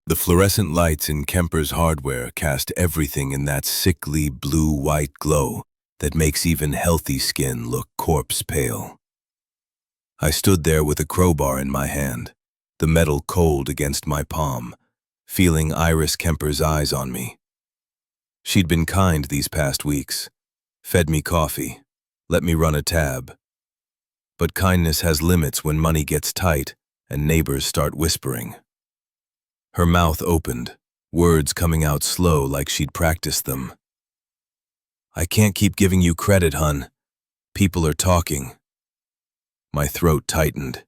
The fluorescent lights in Kemper's hardware cast everything in that sickly blue-white glow that makes even healthy skin look corpse pale. I stood there with a crowbar in my hand, the metal cold against my palm, feeling Iris Kemper's eyes on me. She'd been kind these past weeks, fed me coffee, let me run a tab. But kindness has limits when money gets tight and neighbors start whispering. Her mouth opened, words coming out slow like she'd practiced them. "I can't keep giving you credit, hun. People are talking." My throat tightened.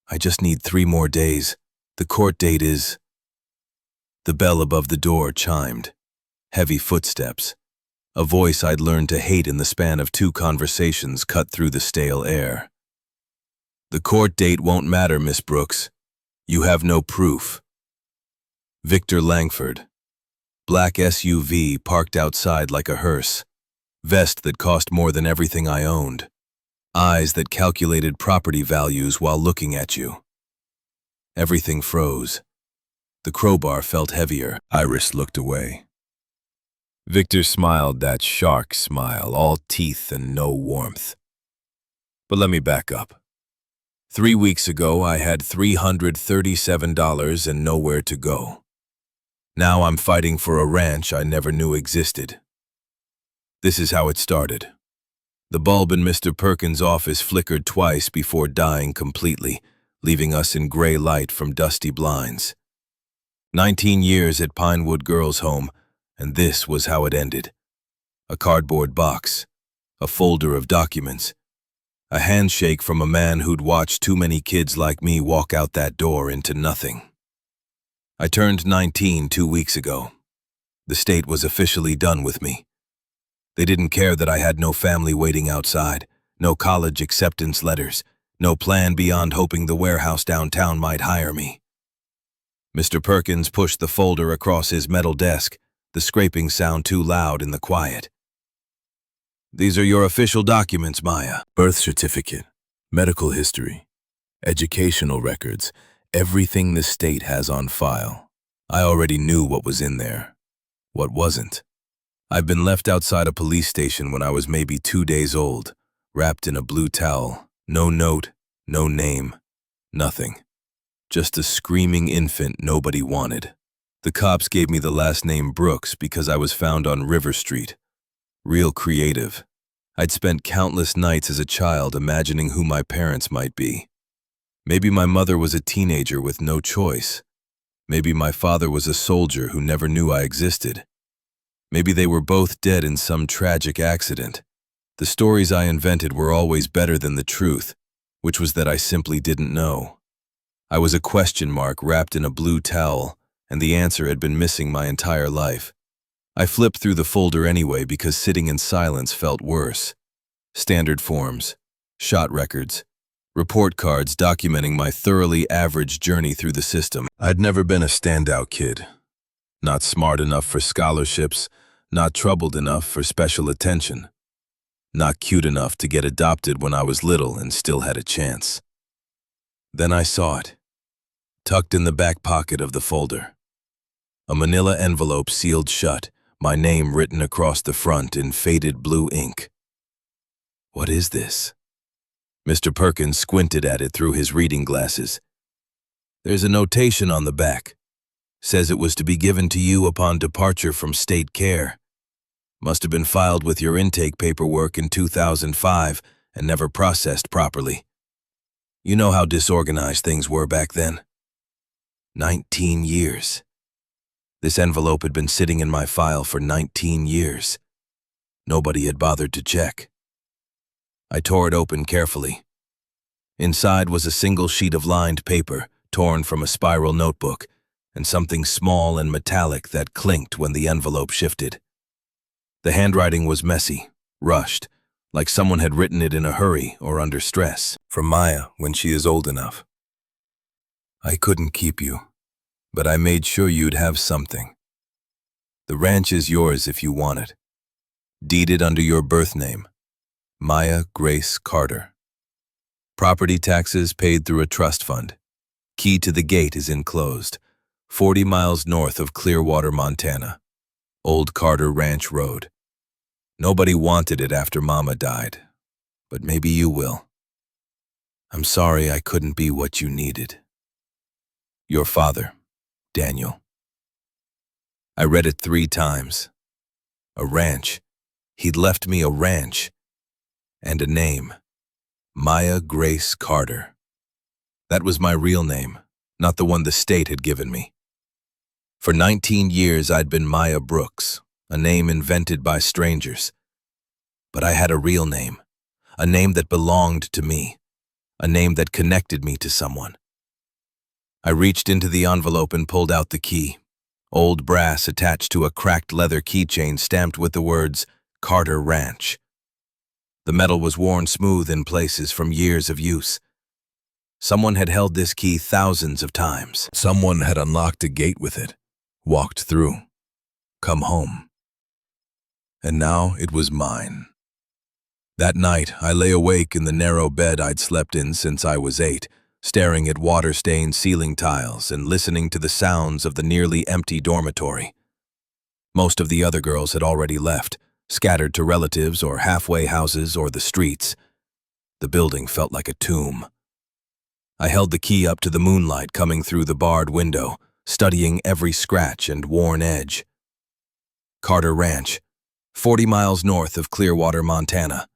"I just need 3 more days. The court date is—" The bell above the door chimed. Heavy footsteps. A voice I'd learned to hate in the span of 2 conversations cut through the stale air. "The court date won't matter, Miss Brooks. You have no proof." Victor Langford. Black SUV parked outside like a hearse. Vest that cost more than everything I owned. Eyes that calculated property values while looking at you. Everything froze. The crowbar felt heavier. Iris looked away. Victor smiled that shark smile, all teeth and no warmth. But let me back up. 3 weeks ago, I had $337 and nowhere to go. Now I'm fighting for a ranch I never knew existed. This is how it started. The bulb in Mr. Perkins' office flickered twice before dying completely, leaving us in gray light from dusty blinds. 19 years at Pinewood Girls' Home, and this was how it ended. A cardboard box, a folder of documents, a handshake from a man who'd watched too many kids like me walk out that door into nothing. I turned 19 2 weeks ago. The state was officially done with me. They didn't care that I had no family waiting outside, no college acceptance letters, no plan beyond hoping the warehouse downtown might hire me. Mr. Perkins pushed the folder across his metal desk, the scraping sound too loud in the quiet. "These are your official documents, Maya." Birth certificate, medical history, educational records, everything the state has on file. I already knew what was in there. What wasn't? I've been left outside a police station when I was maybe 2 days old, wrapped in a blue towel. No note, no name, nothing. Just a screaming infant nobody wanted. The cops gave me the last name Brooks because I was found on River Street. Real creative. I'd spent countless nights as a child imagining who my parents might be. Maybe my mother was a teenager with no choice. Maybe my father was a soldier who never knew I existed. Maybe they were both dead in some tragic accident. The stories I invented were always better than the truth, which was that I simply didn't know. I was a question mark wrapped in a blue towel, and the answer had been missing my entire life. I flipped through the folder anyway because sitting in silence felt worse. Standard forms, shot records, report cards documenting my thoroughly average journey through the system. I'd never been a standout kid. Not smart enough for scholarships, not troubled enough for special attention. Not cute enough to get adopted when I was little and still had a chance. Then I saw it, tucked in the back pocket of the folder. A manila envelope sealed shut, my name written across the front in faded blue ink. What is this? Mr. Perkins squinted at it through his reading glasses. There's a notation on the back. Says it was to be given to you upon departure from state care. Must have been filed with your intake paperwork in 2005 and never processed properly. You know how disorganized things were back then. 19 years. This envelope had been sitting in my file for 19 years. Nobody had bothered to check. I tore it open carefully. Inside was a single sheet of lined paper, torn from a spiral notebook, and something small and metallic that clinked when the envelope shifted. The handwriting was messy, rushed, like someone had written it in a hurry or under stress. From Maya, when she is old enough. I couldn't keep you, but I made sure you'd have something. The ranch is yours if you want it. Deeded under your birth name, Maya Grace Carter. Property taxes paid through a trust fund. Key to the gate is enclosed. 40 miles north of Clearwater, Montana. Old Carter Ranch Road. Nobody wanted it after Mama died, but maybe you will. I'm sorry I couldn't be what you needed. Your father, Daniel. I read it 3 times. A ranch. He'd left me a ranch. And a name. Maya Grace Carter. That was my real name, not the one the state had given me. For 19 years I'd been Maya Brooks, a name invented by strangers. But I had a real name, a name that belonged to me, a name that connected me to someone. I reached into the envelope and pulled out the key, old brass attached to a cracked leather keychain stamped with the words, Carter Ranch. The metal was worn smooth in places from years of use. Someone had held this key thousands of times. Someone had unlocked a gate with it, walked through, come home. And now it was mine. That night, I lay awake in the narrow bed I'd slept in since I was 8, staring at water-stained ceiling tiles and listening to the sounds of the nearly empty dormitory. Most of the other girls had already left, scattered to relatives or halfway houses or the streets. The building felt like a tomb. I held the key up to the moonlight coming through the barred window, studying every scratch and worn edge. Carter Ranch, 40 miles north of Clearwater, Montana.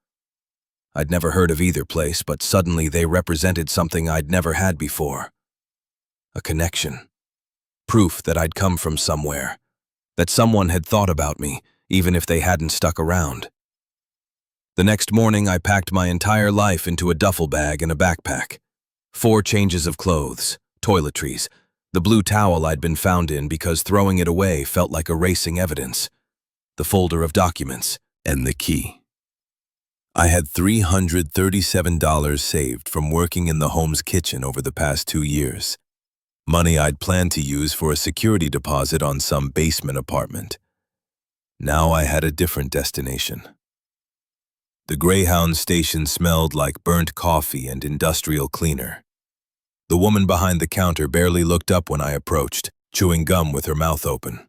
I'd never heard of either place, but suddenly they represented something I'd never had before. A connection. Proof that I'd come from somewhere, that someone had thought about me, even if they hadn't stuck around. The next morning, I packed my entire life into a duffel bag and a backpack. 4 changes of clothes, toiletries, the blue towel I'd been found in because throwing it away felt like erasing evidence, the folder of documents, and the key. I had $337 saved from working in the home's kitchen over the past 2 years. Money I'd planned to use for a security deposit on some basement apartment. Now I had a different destination. The Greyhound station smelled like burnt coffee and industrial cleaner. The woman behind the counter barely looked up when I approached, chewing gum with her mouth open.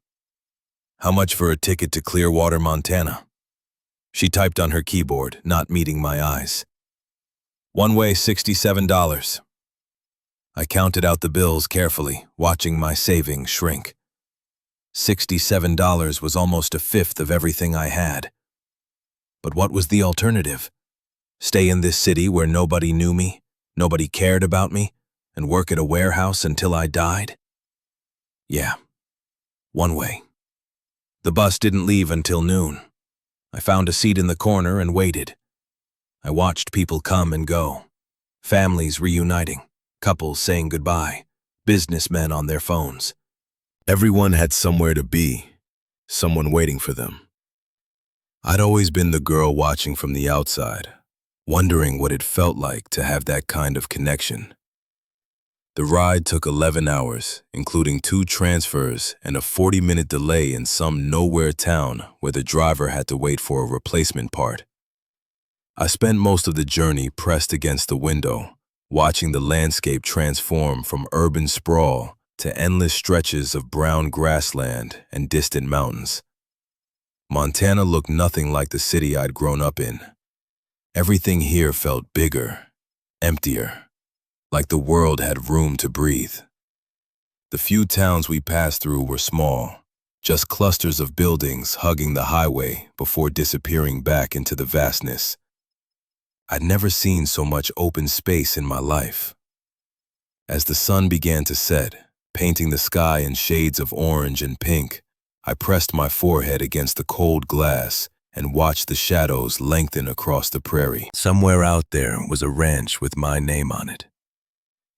How much for a ticket to Clearwater, Montana? She typed on her keyboard, not meeting my eyes. One way, $67. I counted out the bills carefully, watching my savings shrink. $67 was almost a fifth of everything I had. But what was the alternative? Stay in this city where nobody knew me, nobody cared about me, and work at a warehouse until I died? Yeah, one way. The bus didn't leave until noon. I found a seat in the corner and waited. I watched people come and go. Families reuniting, couples saying goodbye, businessmen on their phones. Everyone had somewhere to be, someone waiting for them. I'd always been the girl watching from the outside, wondering what it felt like to have that kind of connection. The ride took 11 hours, including 2 transfers and a 40-minute delay in some nowhere town where the driver had to wait for a replacement part. I spent most of the journey pressed against the window, watching the landscape transform from urban sprawl to endless stretches of brown grassland and distant mountains. Montana looked nothing like the city I'd grown up in. Everything here felt bigger, emptier, like the world had room to breathe. The few towns we passed through were small, just clusters of buildings hugging the highway before disappearing back into the vastness. I'd never seen so much open space in my life. As the sun began to set, painting the sky in shades of orange and pink, I pressed my forehead against the cold glass and watched the shadows lengthen across the prairie. Somewhere out there was a ranch with my name on it.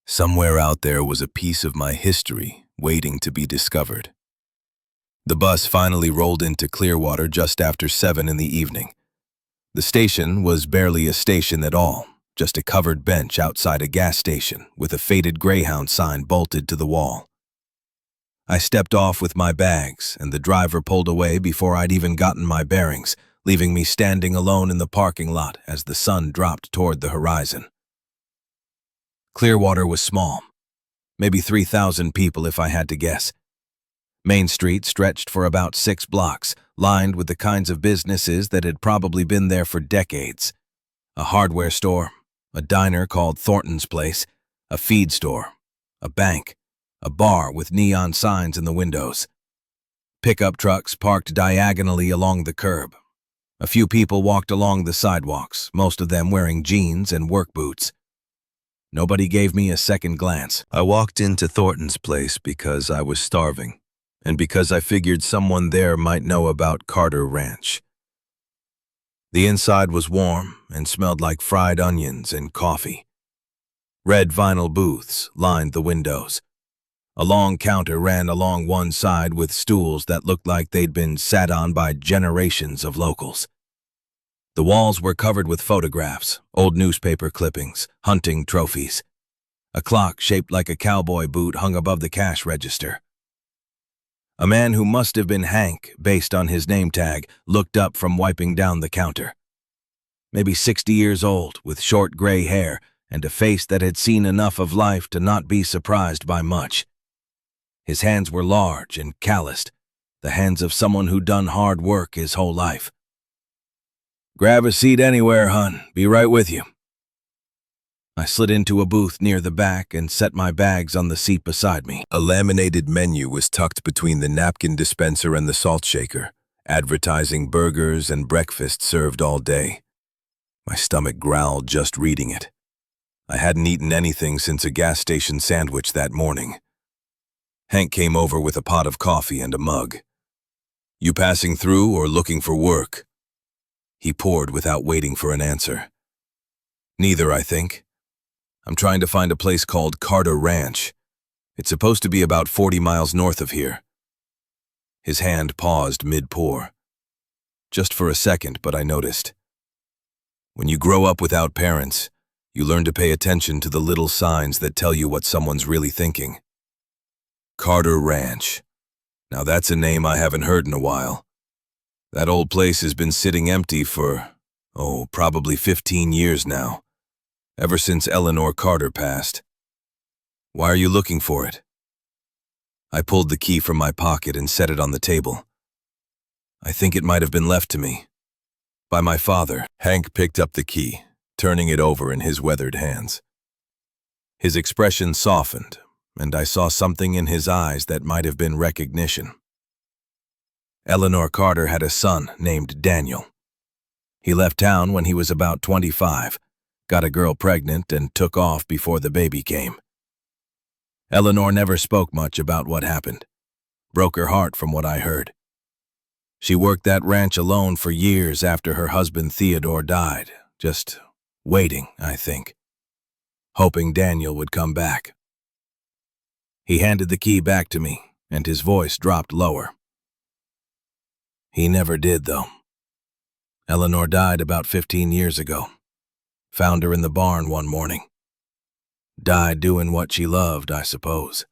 Somewhere out there was a piece of my history waiting to be discovered. The bus finally rolled into Clearwater just after 7 in the evening. The station was barely a station at all, just a covered bench outside a gas station with a faded Greyhound sign bolted to the wall. I stepped off with my bags, and the driver pulled away before I'd even gotten my bearings, leaving me standing alone in the parking lot as the sun dropped toward the horizon. Clearwater was small, maybe 3,000 people if I had to guess. Main Street stretched for about 6 blocks, lined with the kinds of businesses that had probably been there for decades. A hardware store, a diner called Thornton's Place, a feed store, a bank, a bar with neon signs in the windows. Pickup trucks parked diagonally along the curb. A few people walked along the sidewalks, most of them wearing jeans and work boots. Nobody gave me a second glance. I walked into Thornton's Place because I was starving, and because I figured someone there might know about Carter Ranch. The inside was warm and smelled like fried onions and coffee. Red vinyl booths lined the windows. A long counter ran along one side with stools that looked like they'd been sat on by generations of locals. The walls were covered with photographs, old newspaper clippings, hunting trophies. A clock shaped like a cowboy boot hung above the cash register. A man who must have been Hank, based on his name tag, looked up from wiping down the counter. Maybe 60 years old, with short gray hair and a face that had seen enough of life to not be surprised by much. His hands were large and calloused, the hands of someone who'd done hard work his whole life. "Grab a seat anywhere, hon. Be right with you." I slid into a booth near the back and set my bags on the seat beside me. A laminated menu was tucked between the napkin dispenser and the salt shaker, advertising burgers and breakfast served all day. My stomach growled just reading it. I hadn't eaten anything since a gas station sandwich that morning. Hank came over with a pot of coffee and a mug. "You passing through or looking for work?" He poured without waiting for an answer. "Neither, I think. I'm trying to find a place called Carter Ranch. It's supposed to be about 40 miles north of here." His hand paused mid-pour. Just for a second, but I noticed. When you grow up without parents, you learn to pay attention to the little signs that tell you what someone's really thinking. Carter Ranch. Now that's a name I haven't heard in a while. That old place has been sitting empty for, probably 15 years now. Ever since Eleanor Carter passed. Why are you looking for it? I pulled the key from my pocket and set it on the table. I think it might have been left to me. By my father. Hank picked up the key, turning it over in his weathered hands. His expression softened, and I saw something in his eyes that might have been recognition. Eleanor Carter had a son named Daniel. He left town when he was about 25, got a girl pregnant, and took off before the baby came. Eleanor never spoke much about what happened. Broke her heart from what I heard. She worked that ranch alone for years after her husband Theodore died, just waiting, I think, hoping Daniel would come back. He handed the key back to me, and his voice dropped lower. He never did, though. Eleanor died about 15 years ago. Found her in the barn one morning. Died doing what she loved, I suppose.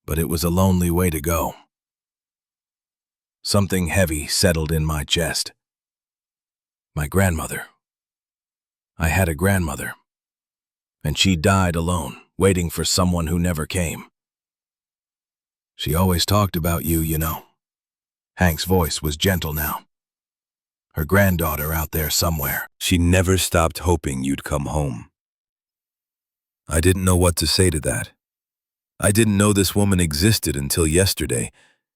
But it was a lonely way to go. Something heavy settled in my chest. My grandmother. I had a grandmother, and she died alone, waiting for someone who never came. She always talked about you, you know. Hank's voice was gentle now. Her granddaughter out there somewhere. She never stopped hoping you'd come home. I didn't know what to say to that. I didn't know this woman existed until yesterday,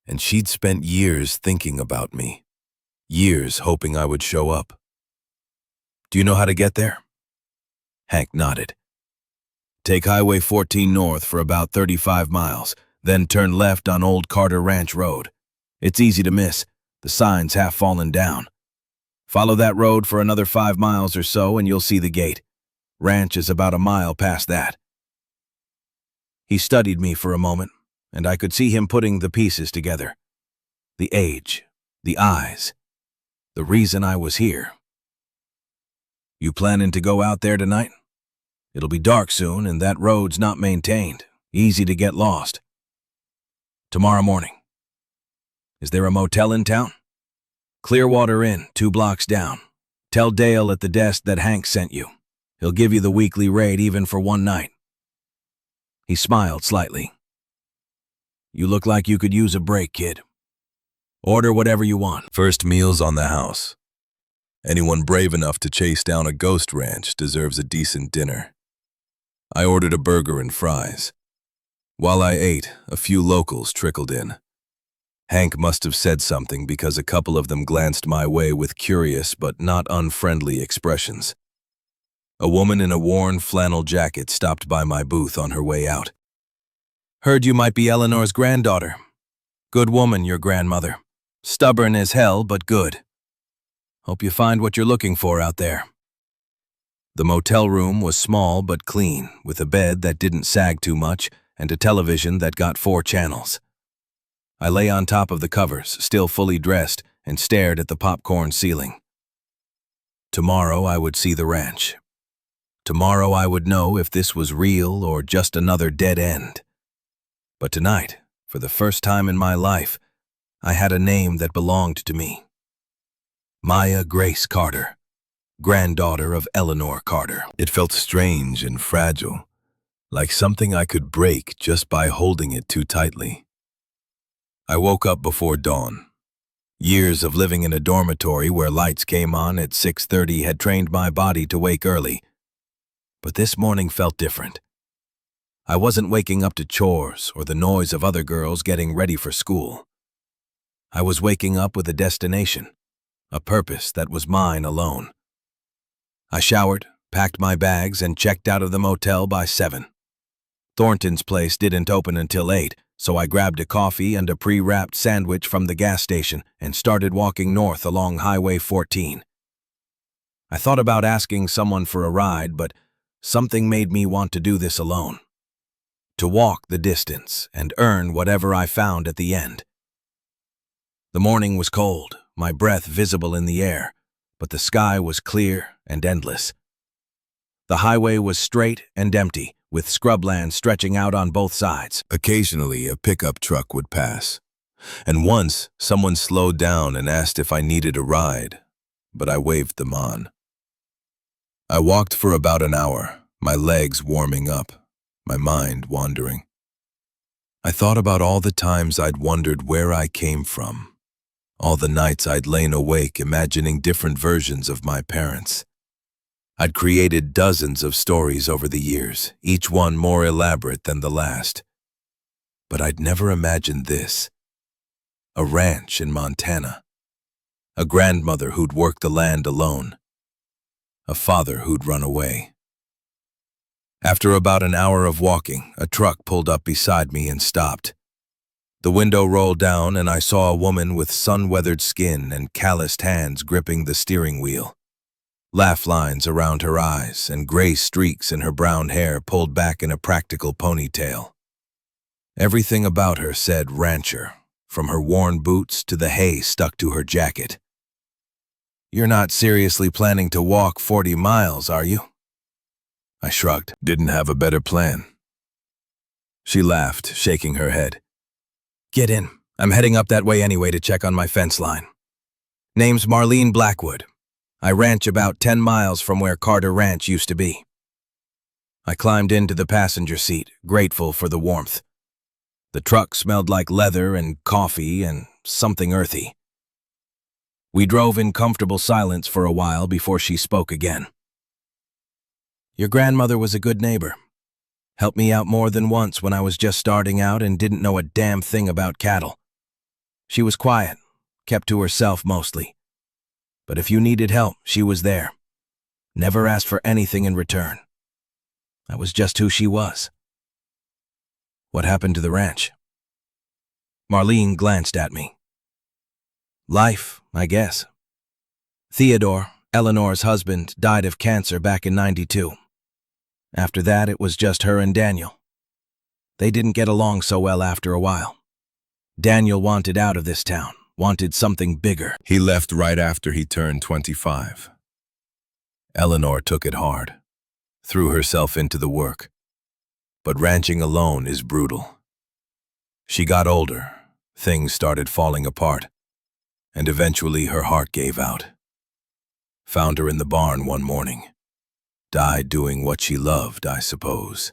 and she'd spent years thinking about me. Years hoping I would show up. "Do you know how to get there?" Hank nodded. "Take Highway 14 north for about 35 miles, then turn left on Old Carter Ranch Road. It's easy to miss, the sign's half fallen down. Follow that road for another 5 miles or so and you'll see the gate. Ranch is about a mile past that." He studied me for a moment, and I could see him putting the pieces together. The age, the eyes, the reason I was here. "You planning to go out there tonight? It'll be dark soon and that road's not maintained, easy to get lost." "Tomorrow morning." "Is there a motel in town?" "Clearwater Inn, 2 blocks down. Tell Dale at the desk that Hank sent you. He'll give you the weekly rate even for one night." He smiled slightly. You look like you could use a break, kid. Order whatever you want. First meals on the house. Anyone brave enough to chase down a ghost ranch deserves a decent dinner. I ordered a burger and fries. While I ate, a few locals trickled in. Hank must have said something because a couple of them glanced my way with curious but not unfriendly expressions. A woman in a worn flannel jacket stopped by my booth on her way out. Heard you might be Eleanor's granddaughter. Good woman, your grandmother. Stubborn as hell, but good. Hope you find what you're looking for out there. The motel room was small but clean, with a bed that didn't sag too much and a television that got 4 channels. I lay on top of the covers, still fully dressed, and stared at the popcorn ceiling. Tomorrow I would see the ranch. Tomorrow I would know if this was real or just another dead end. But tonight, for the first time in my life, I had a name that belonged to me. Maya Grace Carter, granddaughter of Eleanor Carter. It felt strange and fragile, like something I could break just by holding it too tightly. I woke up before dawn. Years of living in a dormitory where lights came on at 6:30 had trained my body to wake early. But this morning felt different. I wasn't waking up to chores or the noise of other girls getting ready for school. I was waking up with a destination, a purpose that was mine alone. I showered, packed my bags, and checked out of the motel by 7. Thornton's place didn't open until 8, so I grabbed a coffee and a pre-wrapped sandwich from the gas station and started walking north along Highway 14. I thought about asking someone for a ride, but something made me want to do this alone. To walk the distance and earn whatever I found at the end. The morning was cold, my breath visible in the air, but the sky was clear and endless. The highway was straight and empty, with scrubland stretching out on both sides. Occasionally, a pickup truck would pass, and once someone slowed down and asked if I needed a ride, but I waved them on. I walked for about an hour, my legs warming up, my mind wandering. I thought about all the times I'd wondered where I came from, all the nights I'd lain awake imagining different versions of my parents. I'd created dozens of stories over the years, each one more elaborate than the last. But I'd never imagined this. A ranch in Montana. A grandmother who'd worked the land alone. A father who'd run away. After about an hour of walking, a truck pulled up beside me and stopped. The window rolled down and I saw a woman with sun-weathered skin and calloused hands gripping the steering wheel. Laugh lines around her eyes and gray streaks in her brown hair pulled back in a practical ponytail. Everything about her said rancher, from her worn boots to the hay stuck to her jacket. "You're not seriously planning to walk 40 miles, are you?" I shrugged. Didn't have a better plan. She laughed, shaking her head. "Get in. I'm heading up that way anyway to check on my fence line. Name's Marlene Blackwood. I ranch about 10 miles from where Carter Ranch used to be." I climbed into the passenger seat, grateful for the warmth. The truck smelled like leather and coffee and something earthy. We drove in comfortable silence for a while before she spoke again. "Your grandmother was a good neighbor. Helped me out more than once when I was just starting out and didn't know a damn thing about cattle. She was quiet, kept to herself mostly. But if you needed help, she was there. Never asked for anything in return. That was just who she was." "What happened to the ranch?" Marlene glanced at me. "Life, I guess. Theodore, Eleanor's husband, died of cancer back in '92. After that, it was just her and Daniel. They didn't get along so well after a while. Daniel wanted out of this town, wanted something bigger. He left right after he turned 25. Eleanor took it hard, threw herself into the work. But ranching alone is brutal. She got older, things started falling apart, and eventually her heart gave out. Found her in the barn one morning. Died doing what she loved, I suppose.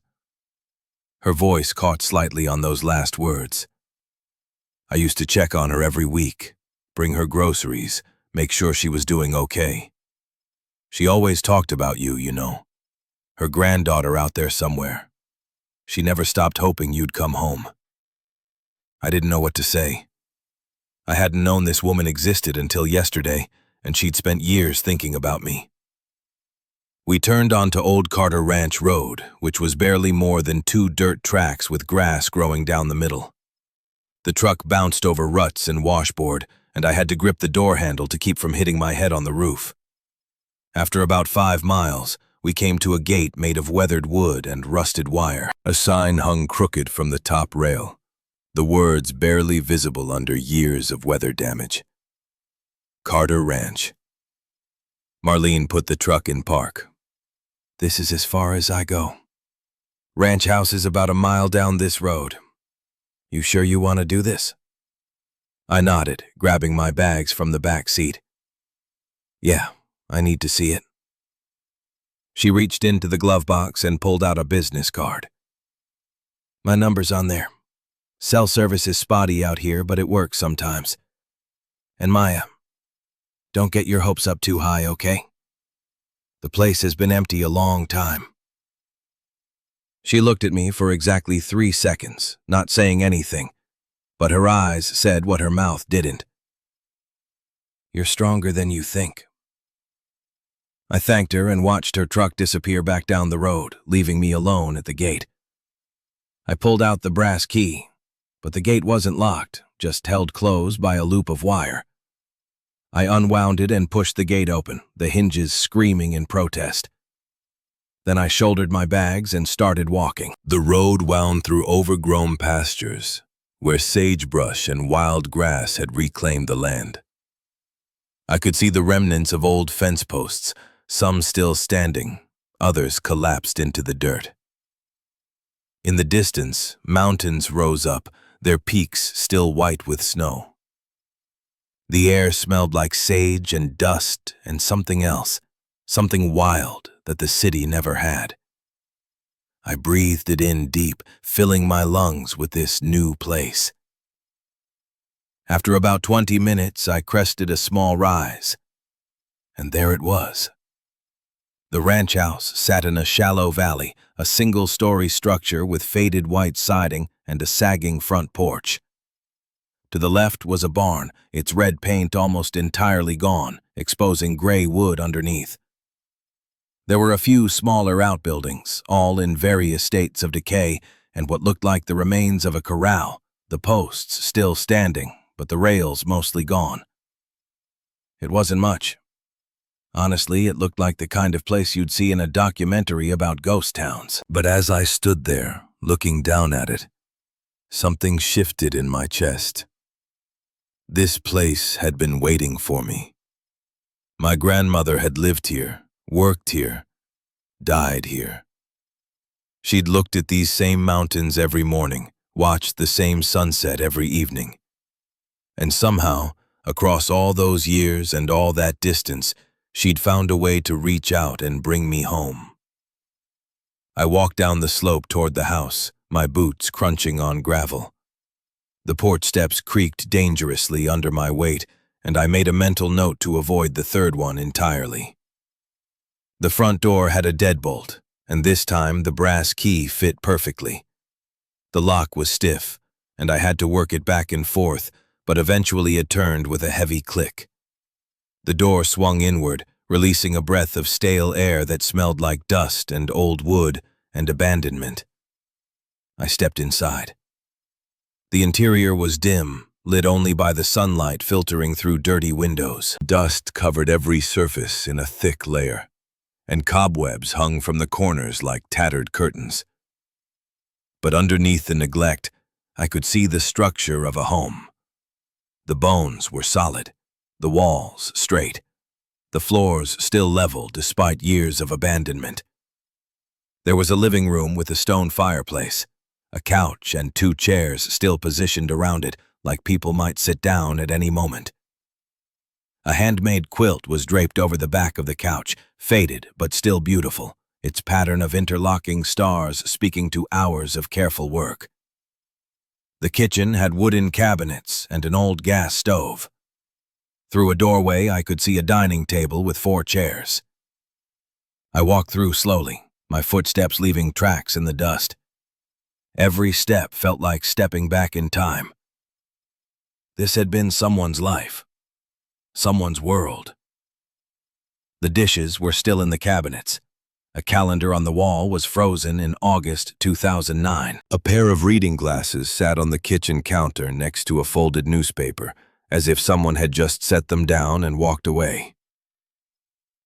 Her voice caught slightly on those last words, I used to check on her every week, bring her groceries, make sure she was doing okay. She always talked about you, you know. Her granddaughter out there somewhere. She never stopped hoping you'd come home. I didn't know what to say. I hadn't known this woman existed until yesterday, and she'd spent years thinking about me. We turned onto Old Carter Ranch Road, which was barely more than 2 dirt tracks with grass growing down the middle. The truck bounced over ruts and washboard, and I had to grip the door handle to keep from hitting my head on the roof. After about 5 miles, we came to a gate made of weathered wood and rusted wire. A sign hung crooked from the top rail, the words barely visible under years of weather damage. Carter Ranch. Marlene put the truck in park. This is as far as I go. Ranch house is about a mile down this road. You sure you want to do this? I nodded, grabbing my bags from the back seat. Yeah, I need to see it. She reached into the glove box and pulled out a business card. My number's on there. Cell service is spotty out here, but it works sometimes. And Maya, don't get your hopes up too high, okay? The place has been empty a long time. She looked at me for exactly 3 seconds, not saying anything, but her eyes said what her mouth didn't. You're stronger than you think. I thanked her and watched her truck disappear back down the road, leaving me alone at the gate. I pulled out the brass key, but the gate wasn't locked, just held closed by a loop of wire. I unwound it and pushed the gate open, the hinges screaming in protest. Then I shouldered my bags and started walking. The road wound through overgrown pastures, where sagebrush and wild grass had reclaimed the land. I could see the remnants of old fence posts, some still standing, others collapsed into the dirt. In the distance, mountains rose up, their peaks still white with snow. The air smelled like sage and dust and something else, something wild that the city never had. I breathed it in deep, filling my lungs with this new place. After about 20 minutes, I crested a small rise, and there it was. The ranch house sat in a shallow valley, a single-story structure with faded white siding and a sagging front porch. To the left was a barn, its red paint almost entirely gone, exposing gray wood underneath. There were a few smaller outbuildings, all in various states of decay, and what looked like the remains of a corral, the posts still standing, but the rails mostly gone. It wasn't much. Honestly, it looked like the kind of place you'd see in a documentary about ghost towns. But as I stood there, looking down at it, something shifted in my chest. This place had been waiting for me. My grandmother had lived here, worked here, died here. She'd looked at these same mountains every morning, watched the same sunset every evening. And somehow, across all those years and all that distance, she'd found a way to reach out and bring me home. I walked down the slope toward the house, my boots crunching on gravel. The porch steps creaked dangerously under my weight, and I made a mental note to avoid the third one entirely. The front door had a deadbolt, and this time the brass key fit perfectly. The lock was stiff, and I had to work it back and forth, but eventually it turned with a heavy click. The door swung inward, releasing a breath of stale air that smelled like dust and old wood and abandonment. I stepped inside. The interior was dim, lit only by the sunlight filtering through dirty windows. Dust covered every surface in a thick layer, and cobwebs hung from the corners like tattered curtains. But underneath the neglect, I could see the structure of a home. The bones were solid, the walls straight, the floors still level despite years of abandonment. There was a living room with a stone fireplace, a couch and 2 chairs still positioned around it like people might sit down at any moment. A handmade quilt was draped over the back of the couch, faded but still beautiful, its pattern of interlocking stars speaking to hours of careful work. The kitchen had wooden cabinets and an old gas stove. Through a doorway, I could see a dining table with 4 chairs. I walked through slowly, my footsteps leaving tracks in the dust. Every step felt like stepping back in time. This had been someone's life, someone's world. The dishes were still in the cabinets. A calendar on the wall was frozen in August 2009. A pair of reading glasses sat on the kitchen counter next to a folded newspaper, as if someone had just set them down and walked away.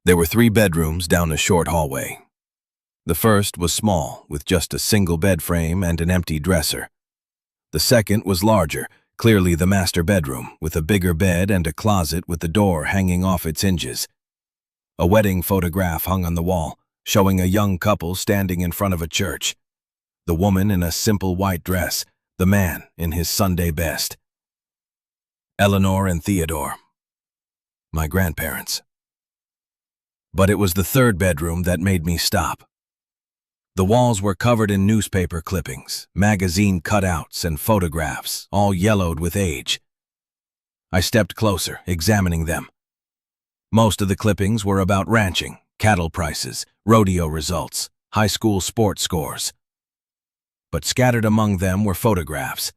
There were 3 bedrooms down a short hallway. The first was small, with just a single bed frame and an empty dresser. The second was larger, clearly the master bedroom, with a bigger bed and a closet with the door hanging off its hinges. A wedding photograph hung on the wall, showing a young couple standing in front of a church. The woman in a simple white dress, the man in his Sunday best. Eleanor and Theodore, my grandparents. But it was the third bedroom that made me stop. The walls were covered in newspaper clippings, magazine cutouts, and photographs, all yellowed with age. I stepped closer, examining them. Most of the clippings were about ranching, cattle prices, rodeo results, high school sports scores. But scattered among them were photographs.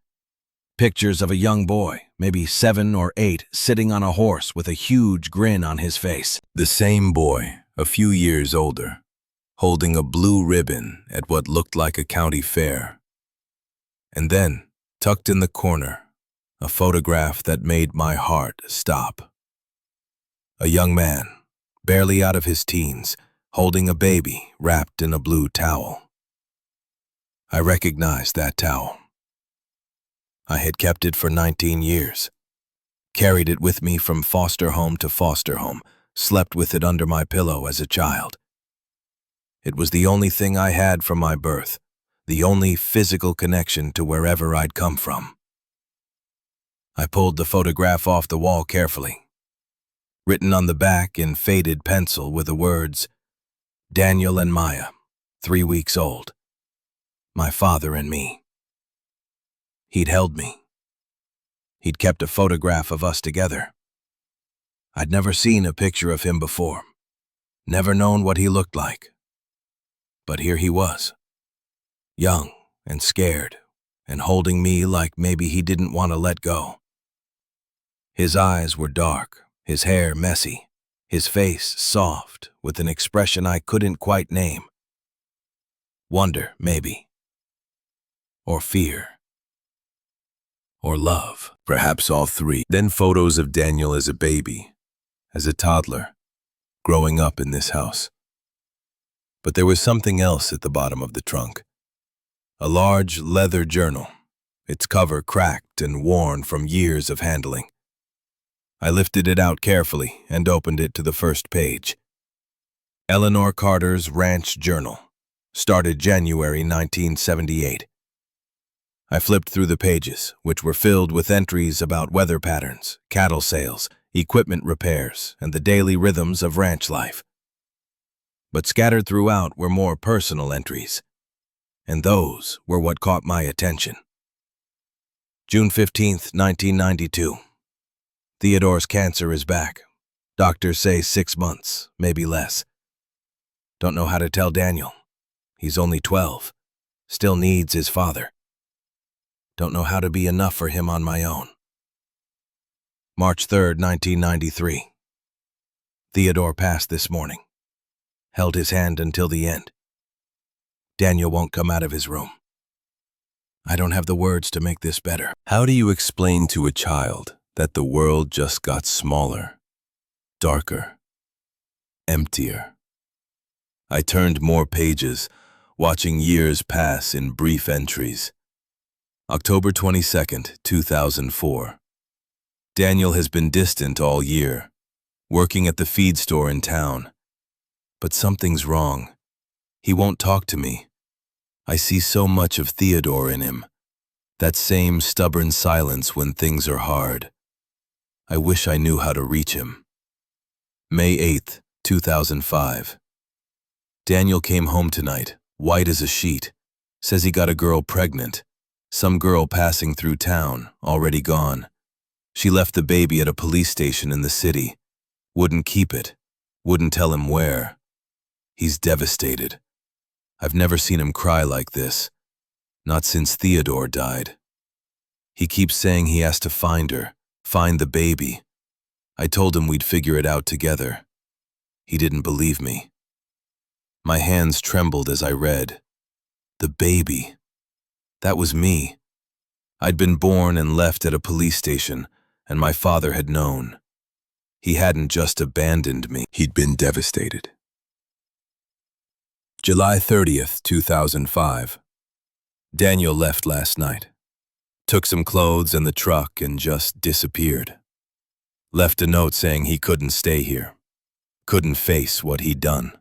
Pictures of a young boy, maybe 7 or 8, sitting on a horse with a huge grin on his face. The same boy, a few years older, holding a blue ribbon at what looked like a county fair. And then, tucked in the corner, a photograph that made my heart stop. A young man, barely out of his teens, holding a baby wrapped in a blue towel. I recognized that towel. I had kept it for 19 years, carried it with me from foster home to foster home, slept with it under my pillow as a child. It was the only thing I had from my birth, the only physical connection to wherever I'd come from. I pulled the photograph off the wall carefully. Written on the back in faded pencil were the words, "Daniel and Maya, 3 weeks old. My father and me." He'd held me. He'd kept a photograph of us together. I'd never seen a picture of him before, never known what he looked like. But here he was, young and scared, and holding me like maybe he didn't want to let go. His eyes were dark, his hair messy, his face soft, with an expression I couldn't quite name. Wonder, maybe. Or fear. Or love. Perhaps all 3. Then photos of Daniel as a baby, as a toddler, growing up in this house. But there was something else at the bottom of the trunk. A large leather journal, its cover cracked and worn from years of handling. I lifted it out carefully and opened it to the first page. Eleanor Carter's Ranch Journal, started January 1978. I flipped through the pages, which were filled with entries about weather patterns, cattle sales, equipment repairs, and the daily rhythms of ranch life. But scattered throughout were more personal entries, and those were what caught my attention. June 15th, 1992. Theodore's cancer is back. Doctors say 6 months, maybe less. Don't know how to tell Daniel. He's only 12. Still needs his father. Don't know how to be enough for him on my own. March 3rd, 1993. Theodore passed this morning. Held his hand until the end. Daniel won't come out of his room. I don't have the words to make this better. How do you explain to a child that the world just got smaller, darker, emptier? I turned more pages, watching years pass in brief entries. October 22nd, 2004. Daniel has been distant all year, working at the feed store in town. But something's wrong. He won't talk to me. I see so much of Theodore in him. That same stubborn silence when things are hard. I wish I knew how to reach him. May 8th, 2005. Daniel came home tonight, white as a sheet. Says he got a girl pregnant. Some girl passing through town, already gone. She left the baby at a police station in the city. Wouldn't keep it. Wouldn't tell him where. He's devastated. I've never seen him cry like this. Not since Theodore died. He keeps saying he has to find her, find the baby. I told him we'd figure it out together. He didn't believe me. My hands trembled as I read. The baby. That was me. I'd been born and left at a police station, and my father had known. He hadn't just abandoned me, he'd been devastated. July 30th, 2005. Daniel left last night. Took some clothes and the truck and just disappeared. Left a note saying he couldn't stay here. Couldn't face what he'd done.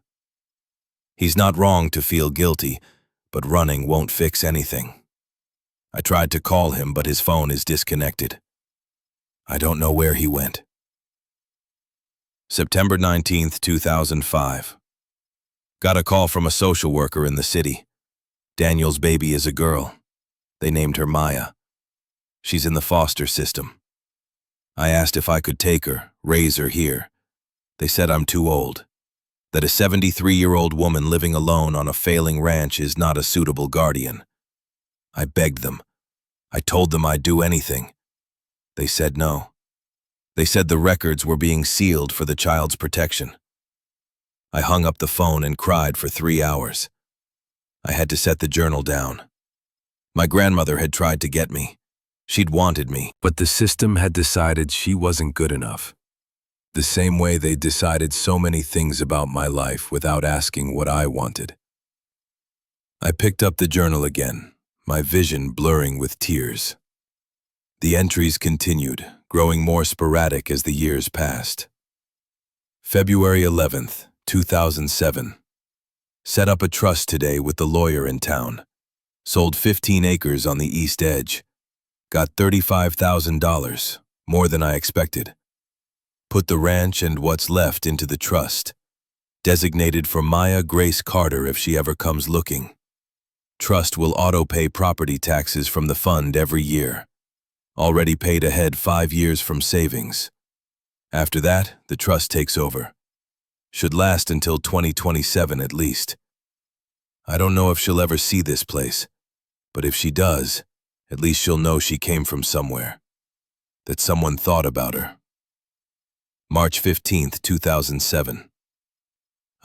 He's not wrong to feel guilty, but running won't fix anything. I tried to call him, but his phone is disconnected. I don't know where he went. September 19th, 2005. Got a call from a social worker in the city. Daniel's baby is a girl. They named her Maya. She's in the foster system. I asked if I could take her, raise her here. They said I'm too old. That a 73-year-old woman living alone on a failing ranch is not a suitable guardian. I begged them. I told them I'd do anything. They said no. They said the records were being sealed for the child's protection. I hung up the phone and cried for 3 hours. I had to set the journal down. My grandmother had tried to get me. She'd wanted me, but the system had decided she wasn't good enough. The same way they decided so many things about my life without asking what I wanted. I picked up the journal again, my vision blurring with tears. The entries continued, growing more sporadic as the years passed. February 11th, 2007. Set up a trust today with the lawyer in town. Sold 15 acres on the East Edge. Got $35,000, more than I expected. Put the ranch and what's left into the trust. Designated for Maya Grace Carter if she ever comes looking. Trust will auto-pay property taxes from the fund every year. Already paid ahead 5 years from savings. After that, the trust takes over. Should last until 2027 at least. I don't know if she'll ever see this place, but if she does, at least she'll know she came from somewhere. That someone thought about her. March 15th, 2007.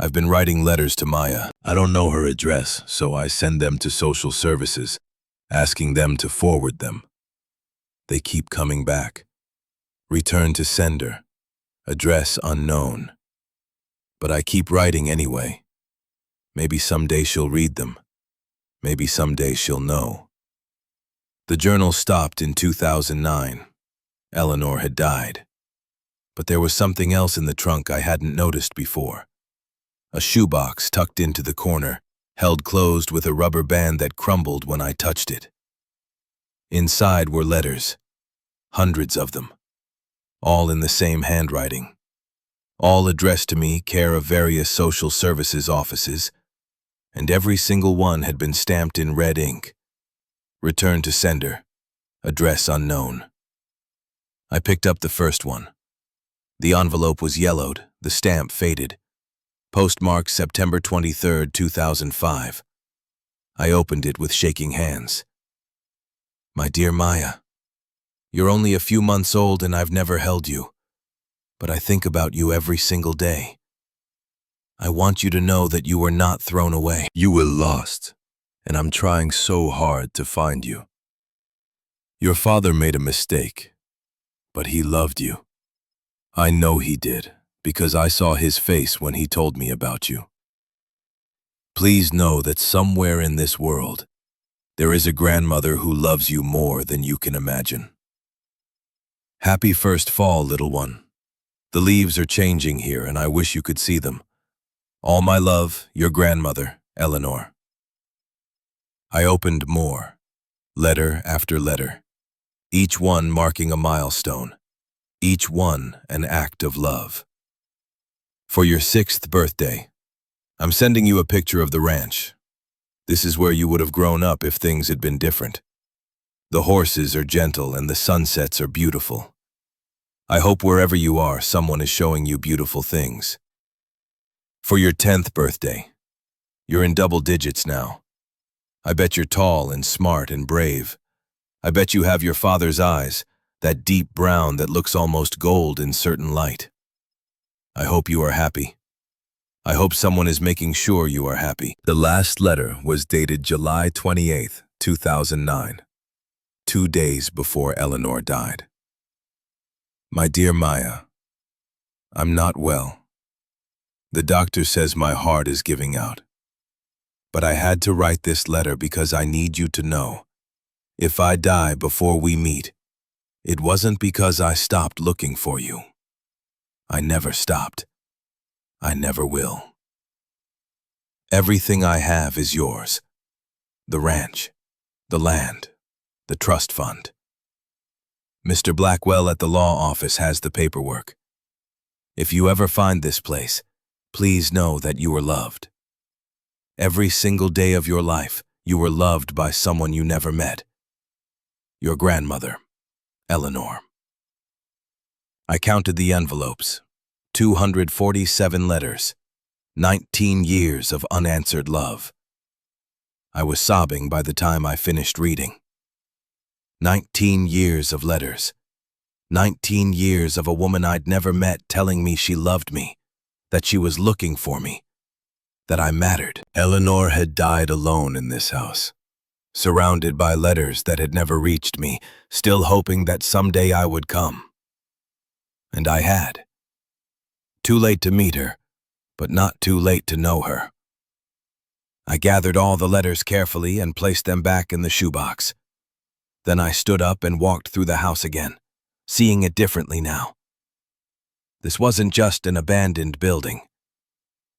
I've been writing letters to Maya. I don't know her address, so I send them to social services, asking them to forward them. They keep coming back. Return to sender. Address unknown. But I keep writing anyway. Maybe someday she'll read them. Maybe someday she'll know. The journal stopped in 2009. Eleanor had died. But there was something else in the trunk I hadn't noticed before. A shoebox tucked into the corner, held closed with a rubber band that crumbled when I touched it. Inside were letters, hundreds of them, all in the same handwriting. All addressed to me, care of various social services offices, and every single one had been stamped in red ink. Return to sender. Address unknown. I picked up the first one. The envelope was yellowed, the stamp faded. Postmarked September 23rd, 2005. I opened it with shaking hands. My dear Maya, you're only a few months old and I've never held you, but I think about you every single day. I want you to know that you were not thrown away. You were lost, and I'm trying so hard to find you. Your father made a mistake, but he loved you. I know he did, because I saw his face when he told me about you. Please know that somewhere in this world, there is a grandmother who loves you more than you can imagine. Happy first fall, little one. The leaves are changing here and I wish you could see them. All my love, your grandmother, Eleanor. I opened more, letter after letter, each one marking a milestone, each one an act of love. For your 6th birthday, I'm sending you a picture of the ranch. This is where you would have grown up if things had been different. The horses are gentle and the sunsets are beautiful. I hope wherever you are, someone is showing you beautiful things. For your 10th birthday, you're in double digits now. I bet you're tall and smart and brave. I bet you have your father's eyes, that deep brown that looks almost gold in certain light. I hope you are happy. I hope someone is making sure you are happy. The last letter was dated July 28th, 2009, 2 days before Eleanor died. My dear Maya, I'm not well. The doctor says my heart is giving out. But I had to write this letter because I need you to know, if I die before we meet, it wasn't because I stopped looking for you. I never stopped. I never will. Everything I have is yours. The ranch, the land, the trust fund. Mr. Blackwell at the law office has the paperwork. If you ever find this place, please know that you are loved. Every single day of your life, you were loved by someone you never met. Your grandmother, Eleanor. I counted the envelopes. 247 letters. 19 years of unanswered love. I was sobbing by the time I finished reading. 19 years of letters. 19 years of a woman I'd never met telling me she loved me, that she was looking for me, that I mattered. Eleanor had died alone in this house, surrounded by letters that had never reached me, still hoping that someday I would come. And I had. Too late to meet her, but not too late to know her. I gathered all the letters carefully and placed them back in the shoebox. Then I stood up and walked through the house again, seeing it differently now. This wasn't just an abandoned building.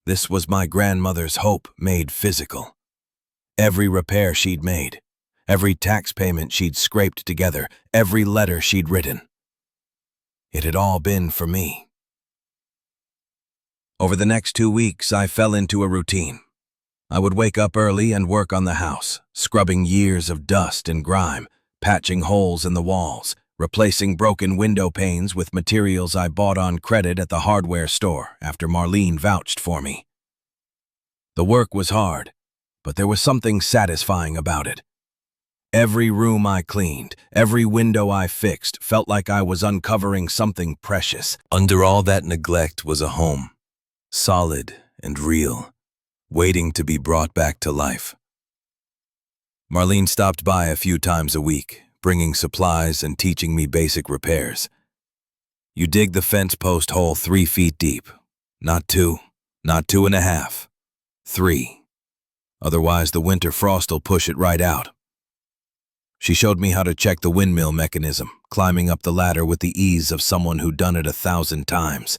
This was my grandmother's hope made physical. Every repair she'd made, every tax payment she'd scraped together, every letter she'd written. It had all been for me. Over the next 2 weeks, I fell into a routine. I would wake up early and work on the house, scrubbing years of dust and grime, patching holes in the walls, replacing broken window panes with materials I bought on credit at the hardware store after Marlene vouched for me. The work was hard, but there was something satisfying about it. Every room I cleaned, every window I fixed felt like I was uncovering something precious. Under all that neglect was a home, solid and real, waiting to be brought back to life. Marlene stopped by a few times a week, bringing supplies and teaching me basic repairs. You dig the fence post hole 3 feet deep. Not 2, not 2.5, 3. Otherwise the winter frost'll push it right out. She showed me how to check the windmill mechanism, climbing up the ladder with the ease of someone who'd done it 1,000 times.